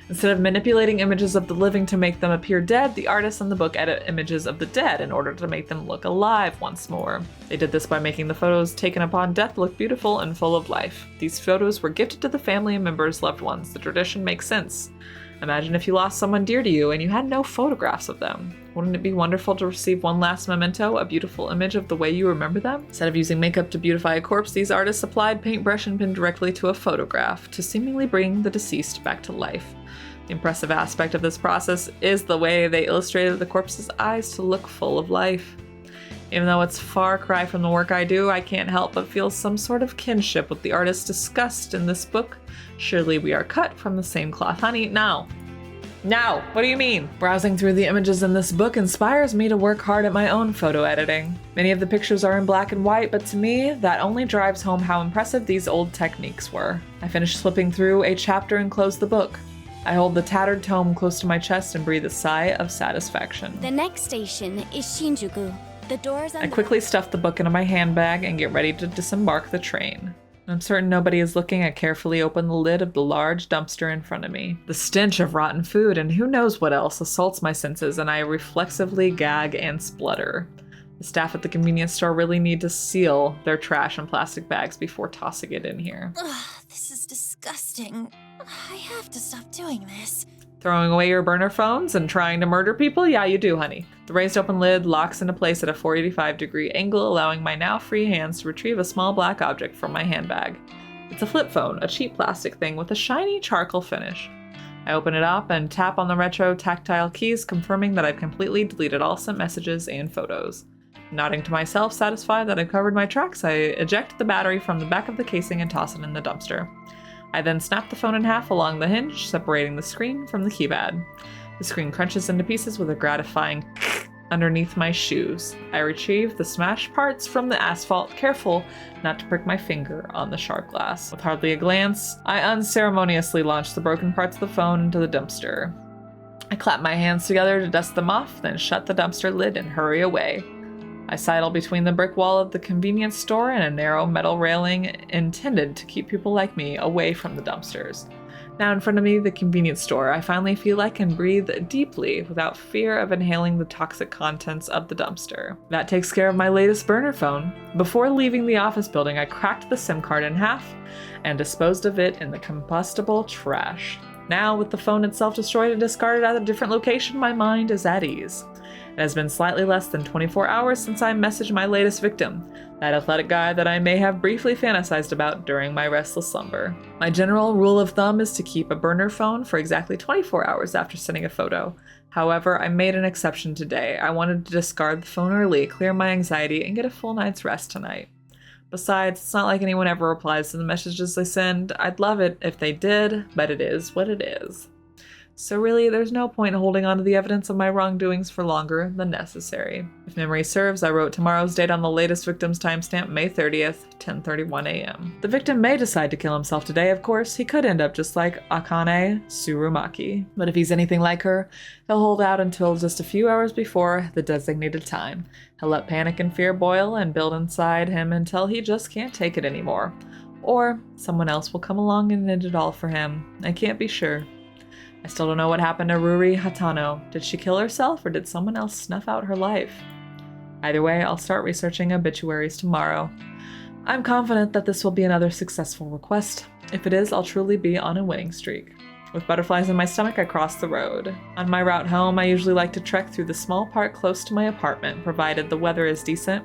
Instead of manipulating images of the living to make them appear dead, the artists in the book edit images of the dead in order to make them look alive once more. They did this by making the photos taken upon death look beautiful and full of life. These photos were gifted to the family and members' loved ones. The tradition makes sense. Imagine if you lost someone dear to you and you had no photographs of them. Wouldn't it be wonderful to receive one last memento, a beautiful image of the way you remember them? Instead of using makeup to beautify a corpse, these artists applied paintbrush and pen directly to a photograph to seemingly bring the deceased back to life. The impressive aspect of this process is the way they illustrated the corpse's eyes to look full of life. Even though it's a far cry from the work I do, I can't help but feel some sort of kinship with the artists discussed in this book. Surely we are cut from the same cloth, honey. Now, what do you mean? Browsing through the images in this book inspires me to work hard at my own photo editing. Many of the pictures are in black and white, but to me, that only drives home how impressive these old techniques were. I finished flipping through a chapter and closed the book. I hold the tattered tome close to my chest and breathe a sigh of satisfaction. The next station is Shinjuku. The doors on I quickly stuff the book into my handbag and get ready to disembark the train. I'm certain nobody is looking. I carefully open the lid of the large dumpster in front of me. The stench of rotten food and who knows what else assaults my senses, and I reflexively gag and splutter. The staff at the convenience store really need to seal their trash in plastic bags before tossing it in here. Ugh, this is disgusting. I have to stop doing this. Throwing away your burner phones and trying to murder people? Yeah, you do, honey. The raised open lid locks into place at a 485-degree angle, allowing my now free hands to retrieve a small black object from my handbag. It's a flip phone, a cheap plastic thing with a shiny charcoal finish. I open it up and tap on the retro tactile keys, confirming that I've completely deleted all sent messages and photos. Nodding to myself, satisfied that I've covered my tracks, I eject the battery from the back of the casing and toss it in the dumpster. I then snap the phone in half along the hinge, separating the screen from the keypad. The screen crunches into pieces with a gratifying underneath my shoes. I retrieve the smashed parts from the asphalt, careful not to prick my finger on the sharp glass. With hardly a glance, I unceremoniously launch the broken parts of the phone into the dumpster. I clap my hands together to dust them off, then shut the dumpster lid and hurry away. I sidle between the brick wall of the convenience store and a narrow metal railing intended to keep people like me away from the dumpsters. Now in front of me, the convenience store, I finally feel I can breathe deeply without fear of inhaling the toxic contents of the dumpster. That takes care of my latest burner phone. Before leaving the office building, I cracked the SIM card in half and disposed of it in the combustible trash. Now, with the phone itself destroyed and discarded at a different location, my mind is at ease. It has been slightly less than 24 hours since I messaged my latest victim, that athletic guy that I may have briefly fantasized about during my restless slumber. My general rule of thumb is to keep a burner phone for exactly 24 hours after sending a photo. However, I made an exception today. I wanted to discard the phone early, clear my anxiety, and get a full night's rest tonight. Besides, it's not like anyone ever replies to the messages I send. I'd love it if they did, but it is what it is. So really, there's no point in holding on to the evidence of my wrongdoings for longer than necessary. If memory serves, I wrote tomorrow's date on the latest victim's timestamp, May 30th, 10:31 a.m. The victim may decide to kill himself today, of course. He could end up just like Akane Tsurumaki. But if he's anything like her, he'll hold out until just a few hours before the designated time. He'll let panic and fear boil and build inside him until he just can't take it anymore. Or someone else will come along and end it all for him. I can't be sure. I still don't know what happened to Ruri Hatano. Did she kill herself or did someone else snuff out her life? Either way, I'll start researching obituaries tomorrow. I'm confident that this will be another successful request. If it is, I'll truly be on a winning streak. With butterflies in my stomach, I cross the road. On my route home, I usually like to trek through the small park close to my apartment, provided the weather is decent.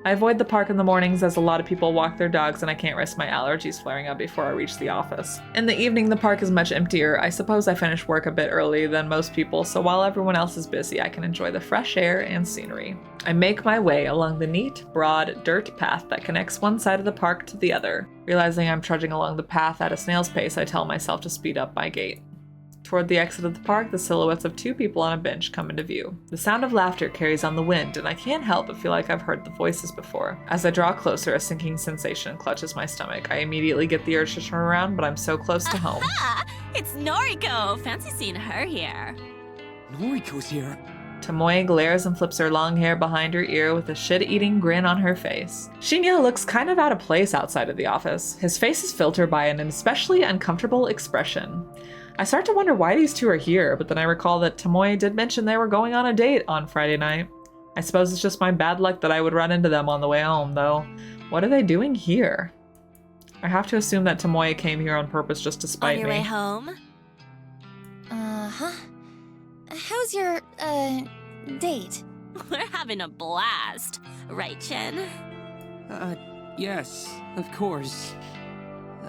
I avoid the park in the mornings as a lot of people walk their dogs and I can't risk my allergies flaring up before I reach the office. In the evening, the park is much emptier. I suppose I finish work a bit early than most people, so while everyone else is busy, I can enjoy the fresh air and scenery. I make my way along the neat, broad dirt path that connects one side of the park to the other. Realizing I'm trudging along the path at a snail's pace, I tell myself to speed up my gait. Toward the exit of the park, the silhouettes of two people on a bench come into view. The sound of laughter carries on the wind, and I can't help but feel like I've heard the voices before. As I draw closer, a sinking sensation clutches my stomach. I immediately get the urge to turn around, but I'm so close to home. Aha! It's Noriko! Fancy seeing her here. Noriko's here. Tomoe glares and flips her long hair behind her ear with a shit-eating grin on her face. Shinya looks kind of out of place outside of the office. His face is filtered by an especially uncomfortable expression. I start to wonder why these two are here, but then I recall that Tomoe did mention they were going on a date on Friday night. I suppose it's just my bad luck that I would run into them on the way home, though. What are they doing here? I have to assume that Tomoe came here on purpose just to spite me. On your way home? Uh-huh. How's your, date? We're having a blast. Right, Chen? Yes, of course.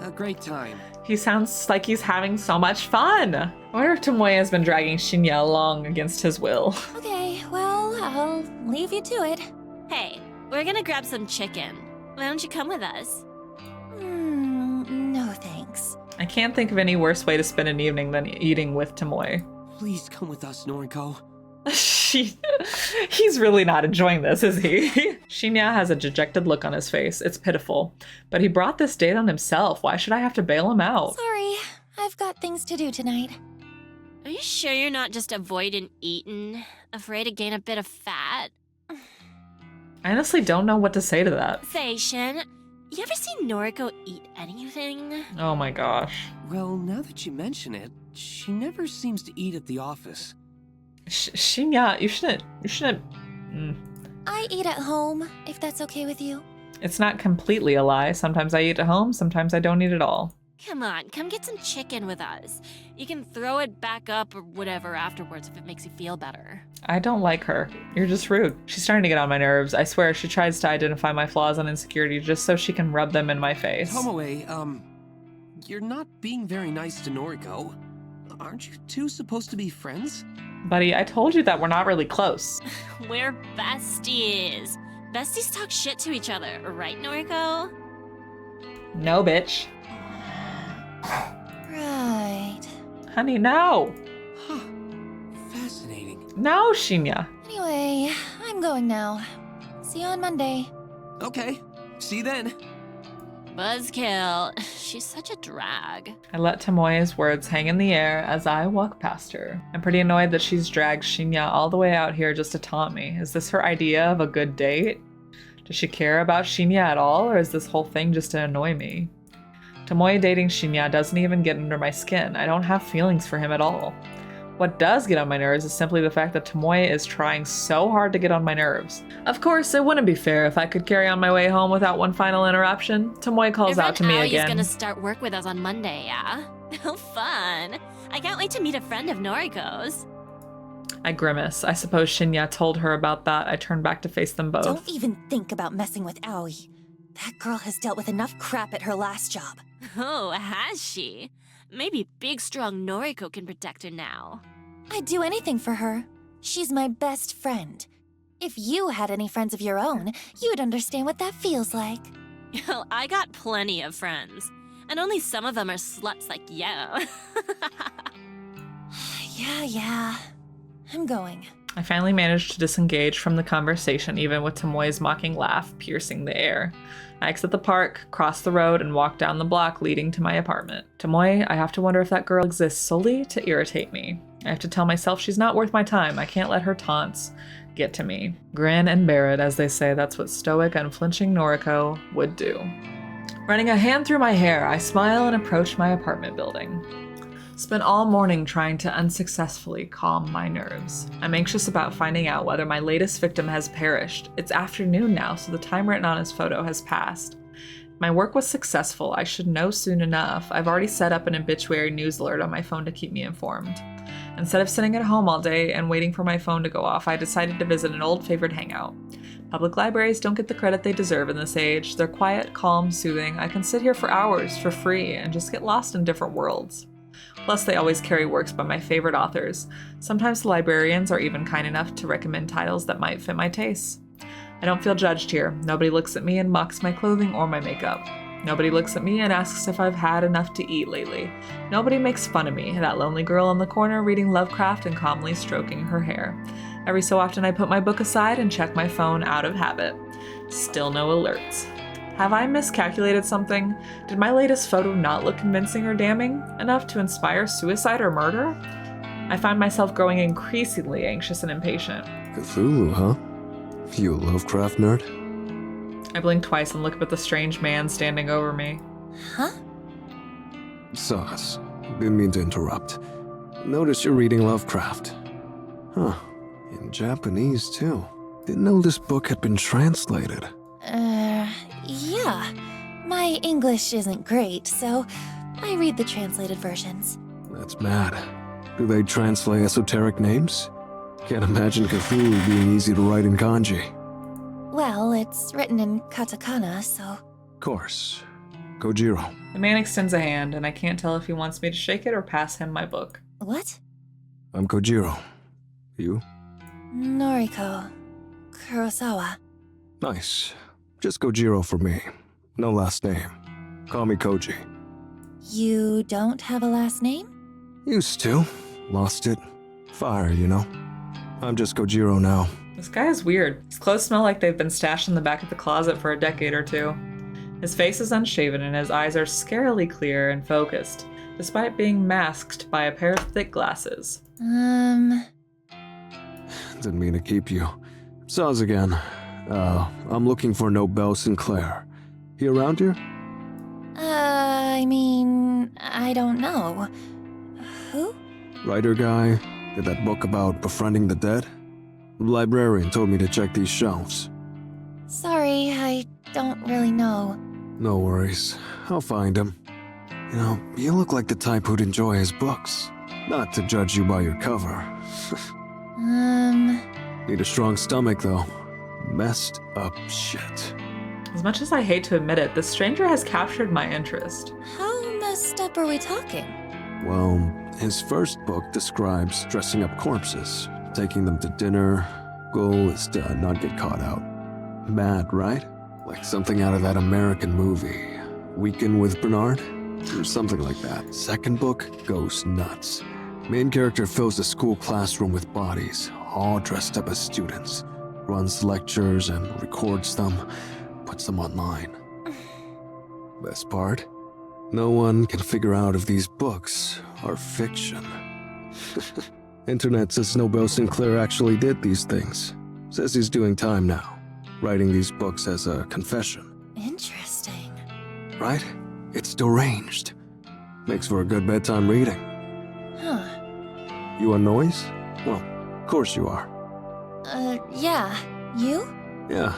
A great time. He sounds like he's having so much fun. I wonder if Tomoe has been dragging Shinya along against his will. Okay, well, I'll leave you to it. Hey, we're gonna grab some chicken. Why don't you come with us? No thanks. I can't think of any worse way to spend an evening than eating with Tomoe. Please come with us, Noriko. He's really not enjoying this, is he? Shinya has a dejected look on his face. It's pitiful. But he brought this date on himself. Why should I have to bail him out? Sorry, I've got things to do tonight. Are you sure you're not just avoiding eating? Afraid to gain a bit of fat? I honestly don't know what to say to that. Say, Shin, you ever seen Noriko eat anything? Oh my gosh. Well, now that you mention it, she never seems to eat at the office. Shinya, you shouldn't. I eat at home, if that's okay with you. It's not completely a lie. Sometimes I eat at home, sometimes I don't eat at all. Come on, come get some chicken with us. You can throw it back up or whatever afterwards if it makes you feel better. I don't like her. You're just rude. She's starting to get on my nerves. I swear she tries to identify my flaws and insecurities just so she can rub them in my face. Tomoe, you're not being very nice to Noriko. Aren't you two supposed to be friends? Buddy, I told you that we're not really close. We're besties. Besties talk shit to each other, right, Noriko? No, bitch. Right. Honey, no. Huh. Fascinating. No, Shinya. Anyway, I'm going now. See you on Monday. Okay, see you then. Buzzkill. She's such a drag. I let Tomoe's words hang in the air as I walk past her. I'm pretty annoyed that she's dragged Shinya all the way out here just to taunt me. Is this her idea of a good date? Does she care about Shinya at all, or is this whole thing just to annoy me? Tomoe dating Shinya doesn't even get under my skin. I don't have feelings for him at all. What does get on my nerves is simply the fact that Tomoe is trying so hard to get on my nerves. Of course, it wouldn't be fair if I could carry on my way home without one final interruption. Tomoe calls out to me again. Aoi's gonna start work with us on Monday, yeah? Oh, fun. I can't wait to meet a friend of Noriko's. I grimace. I suppose Shinya told her about that. I turn back to face them both. Don't even think about messing with Aoi. That girl has dealt with enough crap at her last job. Oh, has she? Maybe big, strong Noriko can protect her now. I'd do anything for her. She's my best friend. If you had any friends of your own, you'd understand what that feels like. Well, I got plenty of friends. And only some of them are sluts like you. Yeah. I'm going. I finally managed to disengage from the conversation, even with Tomoe's mocking laugh piercing the air. I exit the park, cross the road, and walk down the block leading to my apartment. Tomoe, I have to wonder if that girl exists solely to irritate me. I have to tell myself she's not worth my time. I can't let her taunts get to me. Grin and bear it, as they say. That's what stoic, unflinching Noriko would do. Running a hand through my hair, I smile and approach my apartment building. Spent all morning trying to unsuccessfully calm my nerves. I'm anxious about finding out whether my latest victim has perished. It's afternoon now, so the time written on his photo has passed. My work was successful. I should know soon enough. I've already set up an obituary news alert on my phone to keep me informed. Instead of sitting at home all day and waiting for my phone to go off, I decided to visit an old favorite hangout. Public libraries don't get the credit they deserve in this age. They're quiet, calm, soothing. I can sit here for hours for free and just get lost in different worlds. Plus, they always carry works by my favorite authors. Sometimes the librarians are even kind enough to recommend titles that might fit my tastes. I don't feel judged here. Nobody looks at me and mocks my clothing or my makeup. Nobody looks at me and asks if I've had enough to eat lately. Nobody makes fun of me, that lonely girl in the corner reading Lovecraft and calmly stroking her hair. Every so often I put my book aside and check my phone out of habit. Still no alerts. Have I miscalculated something? Did my latest photo not look convincing or damning enough to inspire suicide or murder? I find myself growing increasingly anxious and impatient. Cthulhu, huh? You a Lovecraft nerd? I blink twice and look up at the strange man standing over me. Huh? Sauce. Didn't mean to interrupt. Notice you're reading Lovecraft. Huh. In Japanese, too. Didn't know this book had been translated. Yeah. My English isn't great, so I read the translated versions. That's mad. Do they translate esoteric names? Can't imagine Cthulhu being easy to write in kanji. Well, it's written in katakana, so... Course. Kojiro. The man extends a hand, and I can't tell if he wants me to shake it or pass him my book. What? I'm Kojiro. You? Noriko. Kurosawa. Nice. Just Kojiro for me. No last name. Call me Koji. You don't have a last name? Used to. Lost it. Fire, you know. I'm just Kojiro now. This guy is weird. His clothes smell like they've been stashed in the back of the closet for a decade or two. His face is unshaven and his eyes are scarily clear and focused, despite being masked by a pair of thick glasses. Didn't mean to keep you. Saws again. I'm looking for Nobel Sinclair. He around here? I mean, I don't know. Who? Writer guy. Did that book about befriending the dead? The librarian told me to check these shelves. Sorry, I don't really know. No worries. I'll find him. You know, you look like the type who'd enjoy his books. Not to judge you by your cover. Need a strong stomach, though. Messed up shit. As much as I hate to admit it, this stranger has captured my interest. How messed up are we talking? Well, his first book describes dressing up corpses, taking them to dinner. Goal is to not get caught out. Mad, right? Like something out of that American movie. Weekend with Bernard? Or something like that. Second book goes nuts. Main character fills the school classroom with bodies, all dressed up as students. Runs lectures and records them, puts them online. Best part? No one can figure out if these books are fiction. Internet says Snowbell Sinclair actually did these things. Says he's doing time now, writing these books as a confession. Interesting. Right? It's deranged. Makes for a good bedtime reading. Huh. You want noise? Well, of course you are. Yeah. You? Yeah,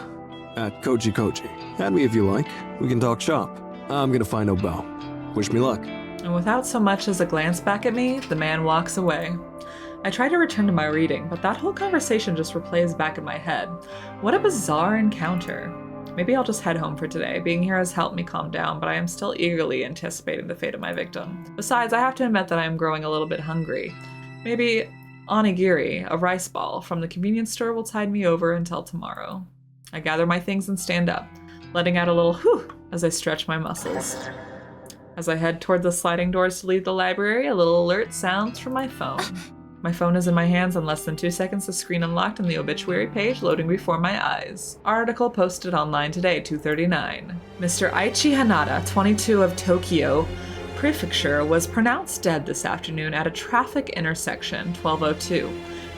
at Koji Koji. Add me if you like. We can talk shop. I'm gonna find Nobel. Wish me luck. And without so much as a glance back at me, the man walks away. I try to return to my reading, but that whole conversation just replays back in my head. What a bizarre encounter. Maybe I'll just head home for today. Being here has helped me calm down, but I am still eagerly anticipating the fate of my victim. Besides, I have to admit that I am growing a little bit hungry. Maybe onigiri, a rice ball, from the convenience store will tide me over until tomorrow. I gather my things and stand up, letting out a little whew as I stretch my muscles. As I head toward the sliding doors to leave the library, a little alert sounds from my phone. My phone is in my hands in less than 2 seconds, the screen unlocked and the obituary page loading before my eyes. Article posted online today, 2:39. Mr. Aichi Hanada, 22 of Tokyo Prefecture, was pronounced dead this afternoon at a traffic intersection, 1202.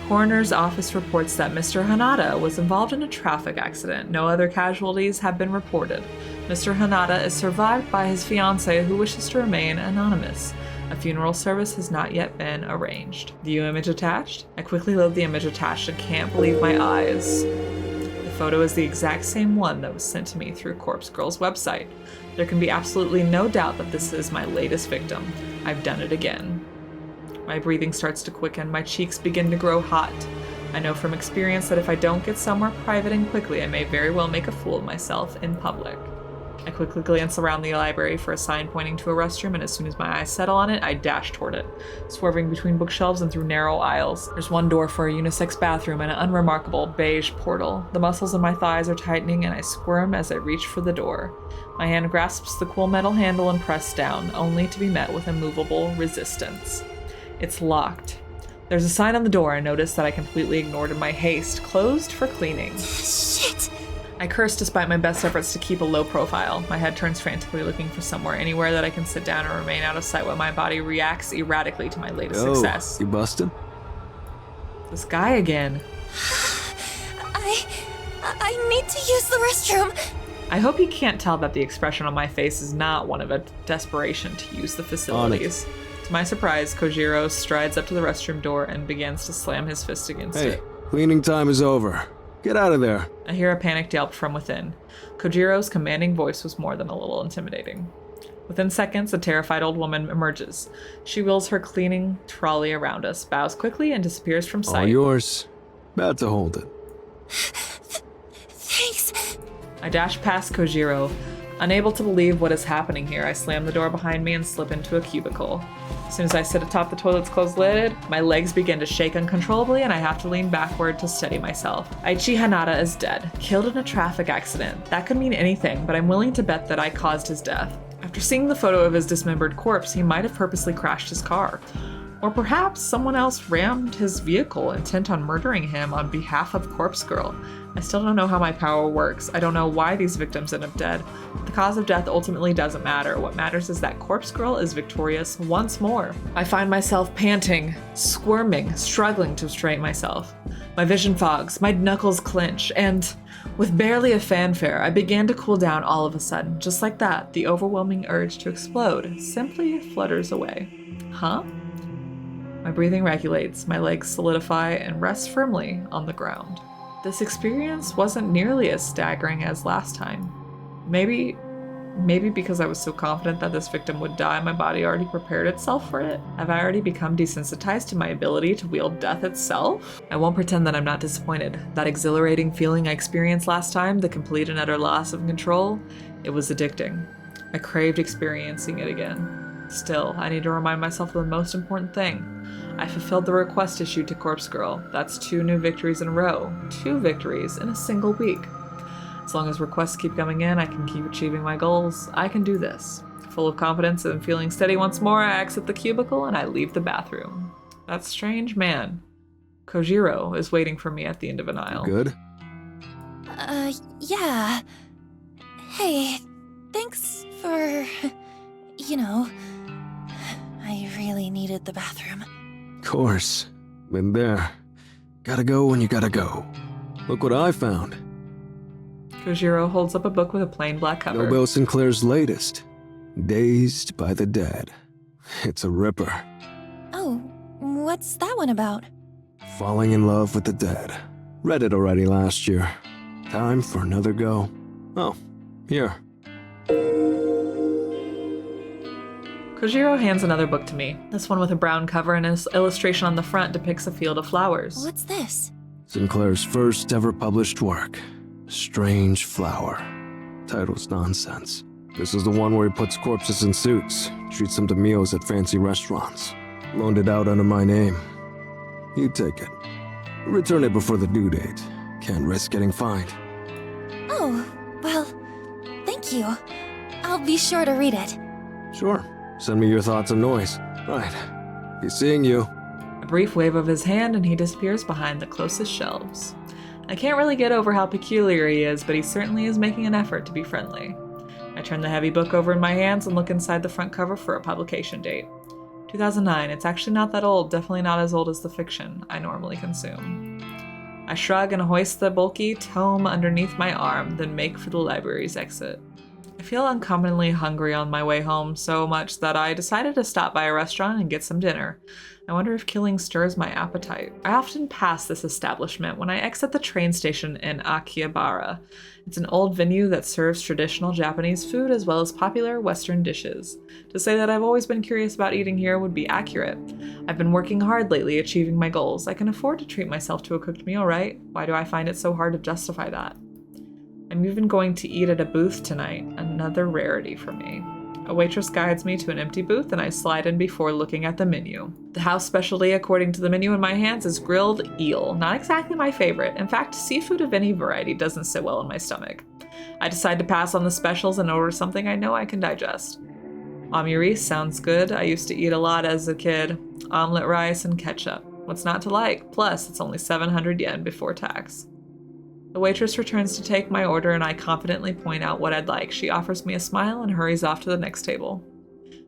Coroner's office reports that Mr. Hanada was involved in a traffic accident. No other casualties have been reported. Mr. Hanada is survived by his fiancée, who wishes to remain anonymous. A funeral service has not yet been arranged. View image attached? I quickly load the image attached and can't believe my eyes. The photo is the exact same one that was sent to me through Corpse Girl's website. There can be absolutely no doubt that this is my latest victim. I've done it again. My breathing starts to quicken, my cheeks begin to grow hot. I know from experience that if I don't get somewhere private and quickly, I may very well make a fool of myself in public. I quickly glance around the library for a sign pointing to a restroom, and as soon as my eyes settle on it, I dash toward it, swerving between bookshelves and through narrow aisles. There's one door for a unisex bathroom and an unremarkable beige portal. The muscles in my thighs are tightening, and I squirm as I reach for the door. My hand grasps the cool metal handle and press down, only to be met with immovable resistance. It's locked. There's a sign on the door I notice that I completely ignored in my haste. Closed for cleaning. Shit! I curse despite my best efforts to keep a low profile. My head turns frantically looking for anywhere that I can sit down and remain out of sight while my body reacts erratically to my latest success. You busted? This guy again. I need to use the restroom. I hope you can't tell that the expression on my face is not one of a desperation to use the facilities. To my surprise, Kojiro strides up to the restroom door and begins to slam his fist against it. Hey, cleaning time is over. Get out of there. I hear a panicked yelp from within. Kojiro's commanding voice was more than a little intimidating. Within seconds, a terrified old woman emerges. She wheels her cleaning trolley around us, bows quickly, and disappears from sight. All yours. About to hold it. Thanks. I dash past Kojiro. Unable to believe what is happening here, I slam the door behind me and slip into a cubicle. As soon as I sit atop the toilet's closed lid, my legs begin to shake uncontrollably and I have to lean backward to steady myself. Aichi Hanada is dead, killed in a traffic accident. That could mean anything, but I'm willing to bet that I caused his death. After seeing the photo of his dismembered corpse, he might have purposely crashed his car. Or perhaps someone else rammed his vehicle intent on murdering him on behalf of Corpse Girl. I still don't know how my power works. I don't know why these victims end up dead. The cause of death ultimately doesn't matter. What matters is that Corpse Girl is victorious once more. I find myself panting, squirming, struggling to straighten myself. My vision fogs, my knuckles clench, and with barely a fanfare, I began to cool down all of a sudden. Just like that, the overwhelming urge to explode simply flutters away. Huh? My breathing regulates, my legs solidify, and rest firmly on the ground. This experience wasn't nearly as staggering as last time. Maybe because I was so confident that this victim would die, my body already prepared itself for it? Have I already become desensitized to my ability to wield death itself? I won't pretend that I'm not disappointed. That exhilarating feeling I experienced last time, the complete and utter loss of control, it was addicting. I craved experiencing it again. Still, I need to remind myself of the most important thing. I fulfilled the request issued to Corpse Girl. That's 2 new victories in a row. 2 victories in a single week. As long as requests keep coming in, I can keep achieving my goals. I can do this. Full of confidence and feeling steady once more, I exit the cubicle and I leave the bathroom. That strange man, Kojiro, is waiting for me at the end of an aisle. You good? Yeah. Hey, thanks for... you know, I really needed the bathroom. Of course. Been there. Gotta go when you gotta go. Look what I found. Kojiro holds up a book with a plain black cover. Nobel Sinclair's latest. Dazed by the Dead. It's a ripper. Oh, what's that one about? Falling in love with the dead. Read it already last year. Time for another go. Oh, here. Kojiro hands another book to me. This one with a brown cover and an illustration on the front depicts a field of flowers. What's this? Sinclair's first ever published work. Strange Flower. Title's nonsense. This is the one where he puts corpses in suits, treats them to meals at fancy restaurants. Loaned it out under my name. You take it. Return it before the due date. Can't risk getting fined. Oh, well, thank you. I'll be sure to read it. Sure. Send me your thoughts and noise. Right. Be seeing you. A brief wave of his hand and he disappears behind the closest shelves. I can't really get over how peculiar he is, but he certainly is making an effort to be friendly. I turn the heavy book over in my hands and look inside the front cover for a publication date. 2009. It's actually not that old, definitely not as old as the fiction I normally consume. I shrug and hoist the bulky tome underneath my arm, then make for the library's exit. I feel uncommonly hungry on my way home, so much that I decided to stop by a restaurant and get some dinner. I wonder if killing stirs my appetite. I often pass this establishment when I exit the train station in Akihabara. It's an old venue that serves traditional Japanese food as well as popular Western dishes. To say that I've always been curious about eating here would be accurate. I've been working hard lately achieving my goals. I can afford to treat myself to a cooked meal, right? Why do I find it so hard to justify that? I'm even going to eat at a booth tonight, another rarity for me. A waitress guides me to an empty booth and I slide in before looking at the menu. The house specialty, according to the menu in my hands, is grilled eel. Not exactly my favorite. In fact, seafood of any variety doesn't sit well in my stomach. I decide to pass on the specials and order something I know I can digest. Omurice sounds good. I used to eat a lot as a kid. Omelet rice and ketchup. What's not to like? Plus, it's only 700 yen before tax. The waitress returns to take my order and I confidently point out what I'd like. She offers me a smile and hurries off to the next table.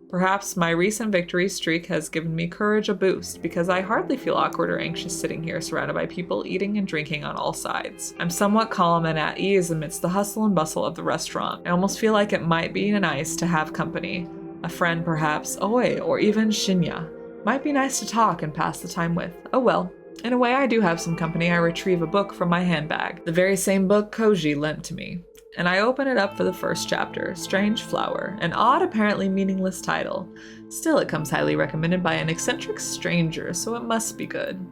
Perhaps my recent victory streak has given me courage a boost because I hardly feel awkward or anxious sitting here surrounded by people eating and drinking on all sides. I'm somewhat calm and at ease amidst the hustle and bustle of the restaurant. I almost feel like it might be nice to have company. A friend perhaps, Oi, or even Shinya. Might be nice to talk and pass the time with. Oh well. In a way, I do have some company. I retrieve a book from my handbag, the very same book Koji lent to me, and I open it up for the first chapter, Strange Flower, an odd, apparently meaningless title. Still, it comes highly recommended by an eccentric stranger, so it must be good.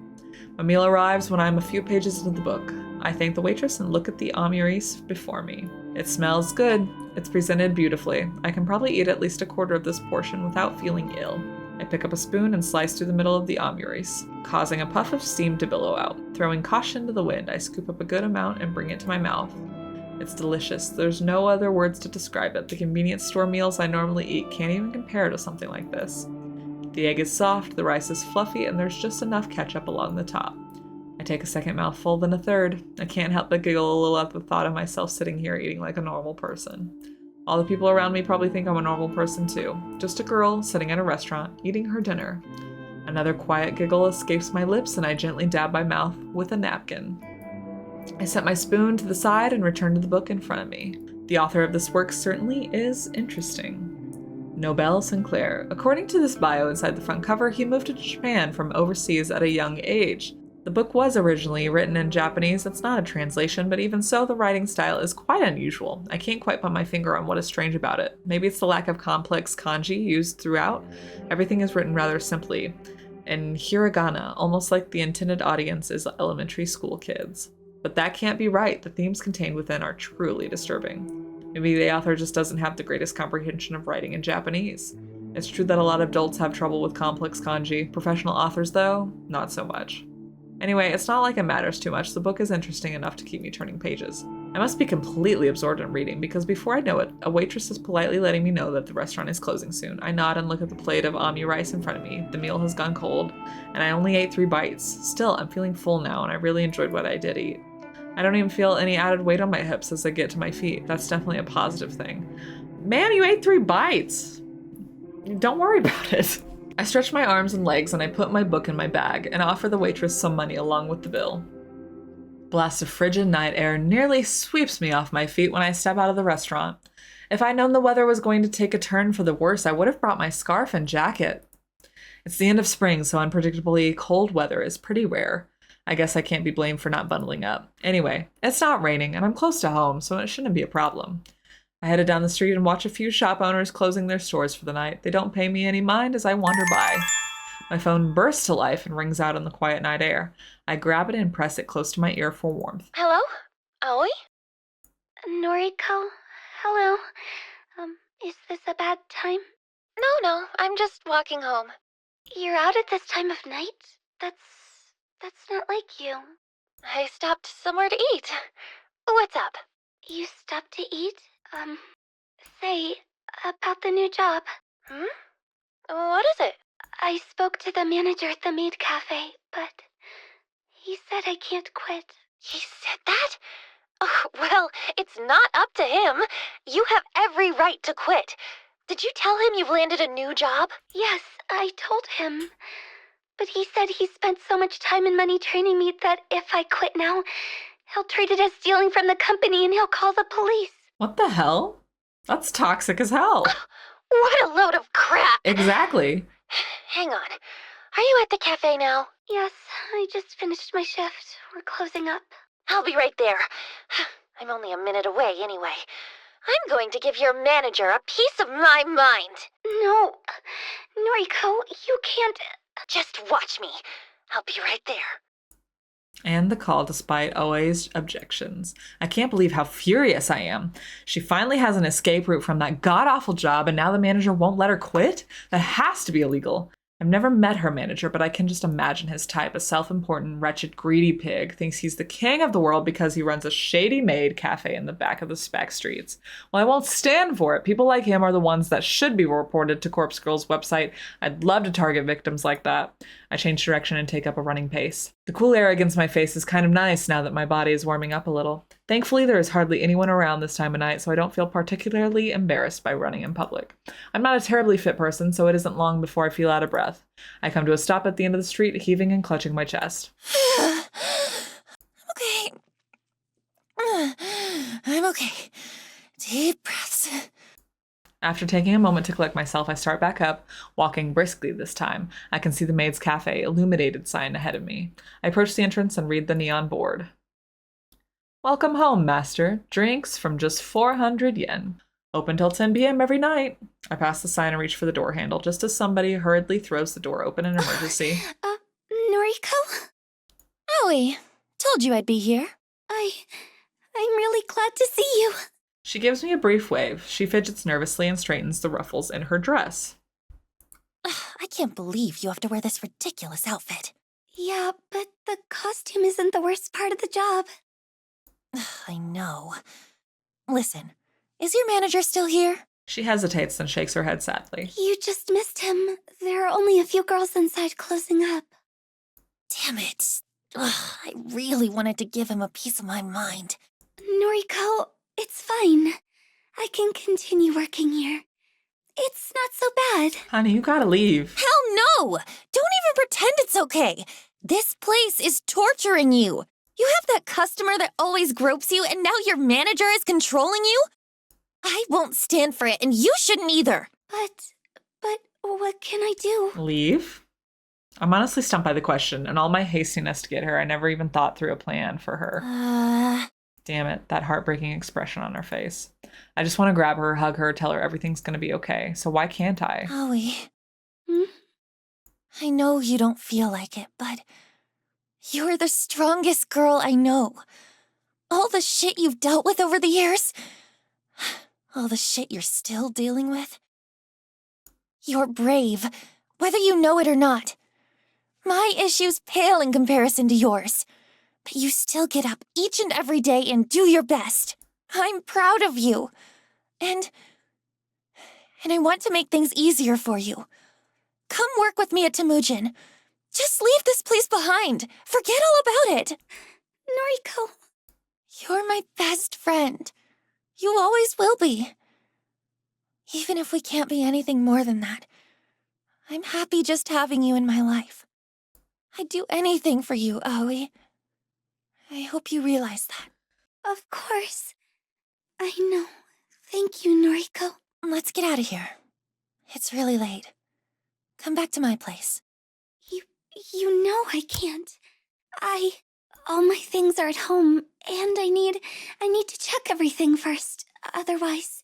My meal arrives when I'm a few pages into the book. I thank the waitress and look at the omurice before me. It smells good. It's presented beautifully. I can probably eat at least a quarter of this portion without feeling ill. I pick up a spoon and slice through the middle of the omurice, causing a puff of steam to billow out. Throwing caution to the wind, I scoop up a good amount and bring it to my mouth. It's delicious. There's no other words to describe it. The convenience store meals I normally eat can't even compare to something like this. The egg is soft, the rice is fluffy, and there's just enough ketchup along the top. I take a second mouthful, then a third. I can't help but giggle a little at the thought of myself sitting here eating like a normal person. All the people around me probably think I'm a normal person too. Just a girl sitting at a restaurant, eating her dinner. Another quiet giggle escapes my lips and I gently dab my mouth with a napkin. I set my spoon to the side and return to the book in front of me. The author of this work certainly is interesting. Nobel Sinclair. According to this bio inside the front cover, he moved to Japan from overseas at a young age. The book was originally written in Japanese. It's not a translation, but even so, the writing style is quite unusual. I can't quite put my finger on what is strange about it. Maybe it's the lack of complex kanji used throughout. Everything is written rather simply, in hiragana, almost like the intended audience is elementary school kids. But that can't be right. The themes contained within are truly disturbing. Maybe the author just doesn't have the greatest comprehension of writing in Japanese. It's true that a lot of adults have trouble with complex kanji. Professional authors, though, not so much. Anyway, it's not like it matters too much. The book is interesting enough to keep me turning pages. I must be completely absorbed in reading because before I know it, a waitress is politely letting me know that the restaurant is closing soon. I nod and look at the plate of omu rice in front of me. The meal has gone cold, and I only ate 3 bites. Still, I'm feeling full now, and I really enjoyed what I did eat. I don't even feel any added weight on my hips as I get to my feet. That's definitely a positive thing. Ma'am, you ate 3 bites! Don't worry about it. I stretch my arms and legs and I put my book in my bag and offer the waitress some money along with the bill. Blast of frigid night air nearly sweeps me off my feet when I step out of the restaurant. If I'd known the weather was going to take a turn for the worse, I would have brought my scarf and jacket. It's the end of spring, so unpredictably cold weather is pretty rare. I guess I can't be blamed for not bundling up. Anyway, it's not raining, and I'm close to home, so it shouldn't be a problem. I headed down the street and watch a few shop owners closing their stores for the night. They don't pay me any mind as I wander by. My phone bursts to life and rings out in the quiet night air. I grab it and press it close to my ear for warmth. Hello? Aoi? Noriko? Hello. Is this a bad time? No, I'm just walking home. You're out at this time of night? That's not like you. I stopped somewhere to eat. What's up? You stopped to eat? Say, about the new job. What is it? I spoke to the manager at the maid cafe, but he said I can't quit. He said that? Oh, well, it's not up to him. You have every right to quit. Did you tell him you've landed a new job? Yes, I told him. But he said he spent so much time and money training me that if I quit now, he'll treat it as stealing from the company and he'll call the police. What the hell? That's toxic as hell. What a load of crap! Exactly. Hang on. Are you at the cafe now? Yes, I just finished my shift. We're closing up. I'll be right there. I'm only a minute away anyway. I'm going to give your manager a piece of my mind. No, Noriko, you can't. Just watch me. I'll be right there. And the call despite Oe's objections. I can't believe how furious I am. She finally has an escape route from that god-awful job and now the manager won't let her quit? That has to be illegal. I've never met her manager, but I can just imagine his type. A self-important, wretched, greedy pig thinks he's the king of the world because he runs a shady maid cafe in the back of the spec streets. Well, I won't stand for it. People like him are the ones that should be reported to Corpse Girl's website. I'd love to target victims like that. I change direction and take up a running pace. The cool air against my face is kind of nice now that my body is warming up a little. Thankfully, there is hardly anyone around this time of night, so I don't feel particularly embarrassed by running in public. I'm not a terribly fit person, so it isn't long before I feel out of breath. I come to a stop at the end of the street, heaving and clutching my chest. Okay. I'm okay. Deep breaths. After taking a moment to collect myself, I start back up, walking briskly this time. I can see the Maid's Cafe illuminated sign ahead of me. I approach the entrance and read the neon board. Welcome home, master. Drinks from just 400 yen. Open till 10 p.m. every night. I pass the sign and reach for the door handle, just as somebody hurriedly throws the door open in emergency. Noriko? Aoi, told you I'd be here. I'm really glad to see you. She gives me a brief wave. She fidgets nervously and straightens the ruffles in her dress. I can't believe you have to wear this ridiculous outfit. Yeah, but the costume isn't the worst part of the job. I know. Listen, is your manager still here? She hesitates and shakes her head sadly. You just missed him. There are only a few girls inside closing up. Damn it. I really wanted to give him a piece of my mind. Noriko, it's fine. I can continue working here. It's not so bad. Honey, you gotta leave. Hell no! Don't even pretend it's okay. This place is torturing you. You have that customer that always gropes you, and now your manager is controlling you? I won't stand for it, and you shouldn't either. But what can I do? Leave? I'm honestly stumped by the question, and all my hastiness to get her, I never even thought through a plan for her. Damn it, that heartbreaking expression on her face. I just want to grab her, hug her, tell her everything's gonna be okay, so why can't I? Aoi. I know you don't feel like it, but you're the strongest girl I know. All the shit you've dealt with over the years, all the shit you're still dealing with. You're brave, whether you know it or not. My issues pale in comparison to yours, but you still get up each and every day and do your best. I'm proud of you. And I want to make things easier for you. Come work with me at Temujin. Just leave this place behind. Forget all about it. Noriko. You're my best friend. You always will be. Even if we can't be anything more than that, I'm happy just having you in my life. I'd do anything for you, Aoi. I hope you realize that. Of course. I know. Thank you, Noriko. Let's get out of here. It's really late. Come back to my place. You know I can't. All my things are at home, and I need to check everything first. Otherwise...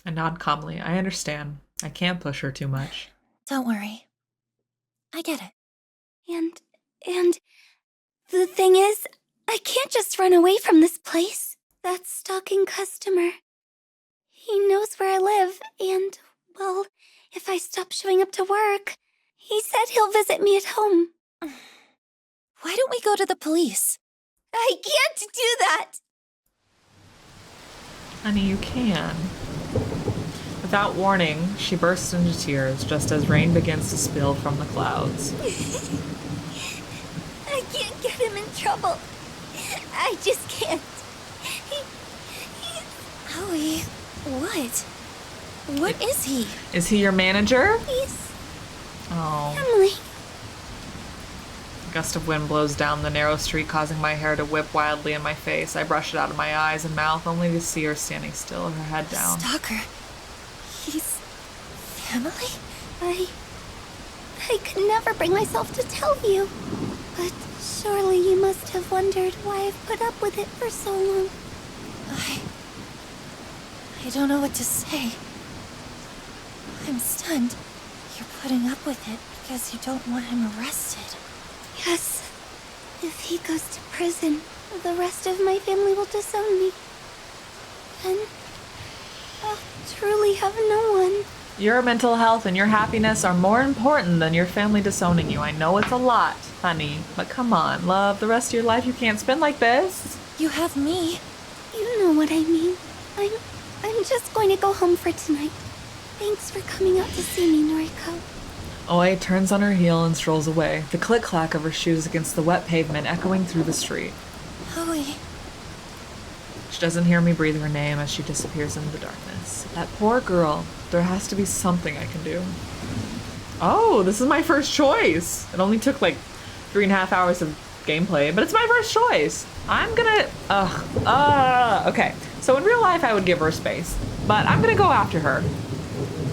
I nod calmly. I understand. I can't push her too much. Don't worry. I get it. And the thing is, I can't just run away from this place. That stalking customer. He knows where I live, and, well, if I stop showing up to work, he said he'll visit me at home. Why don't we go to the police? I can't do that! Honey, you can. Without warning, she bursts into tears just as rain begins to spill from the clouds. I can't get him in trouble. I just can't. Aoi, what? What is he? Is he your manager? He's Oh. family. A gust of wind blows down the narrow street, causing my hair to whip wildly in my face. I brush it out of my eyes and mouth, only to see her standing still, her head down. Stalker. He's... family? I could never bring myself to tell you. But surely you must have wondered why I've put up with it for so long. I don't know what to say. I'm stunned. You're putting up with it because you don't want him arrested. Yes. If he goes to prison, the rest of my family will disown me. Then I'll truly have no one. Your mental health and your happiness are more important than your family disowning you. I know it's a lot, honey, but come on, love. The rest of your life you can't spend like this. You have me. You know what I mean. I'm just going to go home for tonight. Thanks for coming out to see me, Noriko. Oi turns on her heel and strolls away, the click-clack of her shoes against the wet pavement echoing through the street. Aoi. She doesn't hear me breathe her name as she disappears into the darkness. That poor girl. There has to be something I can do. Oh, this is my first choice. It only took like 3.5 hours of gameplay, but it's my first choice. I'm gonna... Okay. So in real life, I would give her space, but I'm gonna go after her.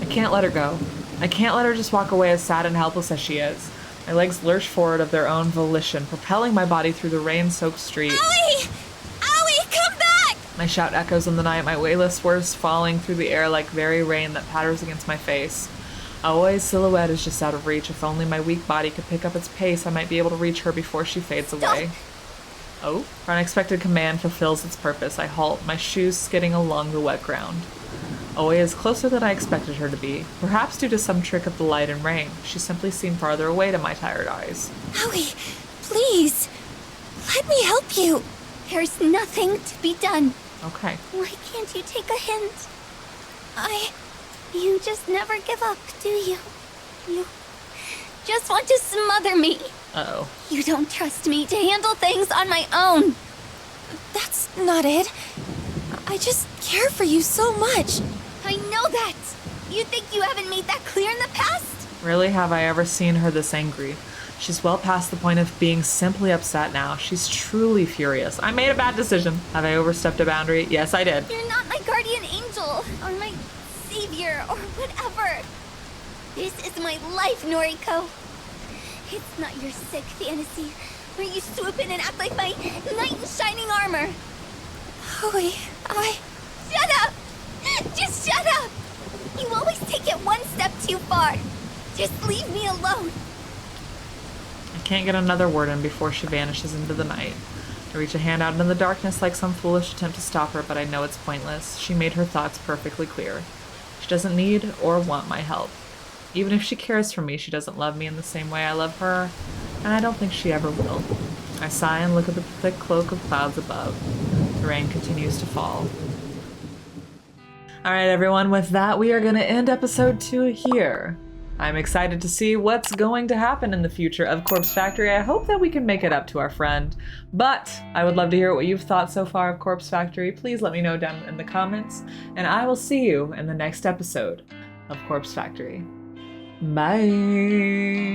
I can't let her go. I can't let her just walk away as sad and helpless as she is. My legs lurch forward of their own volition, propelling my body through the rain-soaked street. Aoi! Aoi, come back! My shout echoes in the night, my weightless words falling through the air like very rain that patters against my face. Aoi's silhouette is just out of reach. If only my weak body could pick up its pace, I might be able to reach her before she fades away. Oh, her unexpected command fulfills its purpose. I halt, my shoes skidding along the wet ground. Aoi is closer than I expected her to be, perhaps due to some trick of the light and rain. She simply seemed farther away to my tired eyes. Aoi, please, let me help you. There's nothing to be done. Okay. Why can't you take a hint? You just never give up, do you? You just want to smother me. Uh-oh. You don't trust me to handle things on my own. That's not it. I just care for you so much. I know that. You think you haven't made that clear in the past? Rarely have I ever seen her this angry. She's well past the point of being simply upset now. She's truly furious. I made a bad decision. Have I overstepped a boundary? Yes, I did. You're not my guardian angel, or my savior, or whatever. This is my life, Noriko. It's not your sick fantasy, where you swoop in and act like my knight in shining armor. Aoi, Shut up! Just shut up! You always take it one step too far. Just leave me alone. I can't get another word in before she vanishes into the night. I reach a hand out into the darkness like some foolish attempt to stop her, but I know it's pointless. She made her thoughts perfectly clear. She doesn't need or want my help. Even if she cares for me, she doesn't love me in the same way I love her, and I don't think she ever will. I sigh and look at the thick cloak of clouds above. The rain continues to fall. Alright everyone, with that we are going to end episode 2 here. I'm excited to see what's going to happen in the future of Corpse Factory. I hope that we can make it up to our friend, but I would love to hear what you've thought so far of Corpse Factory. Please let me know down in the comments, and I will see you in the next episode of Corpse Factory. Bye.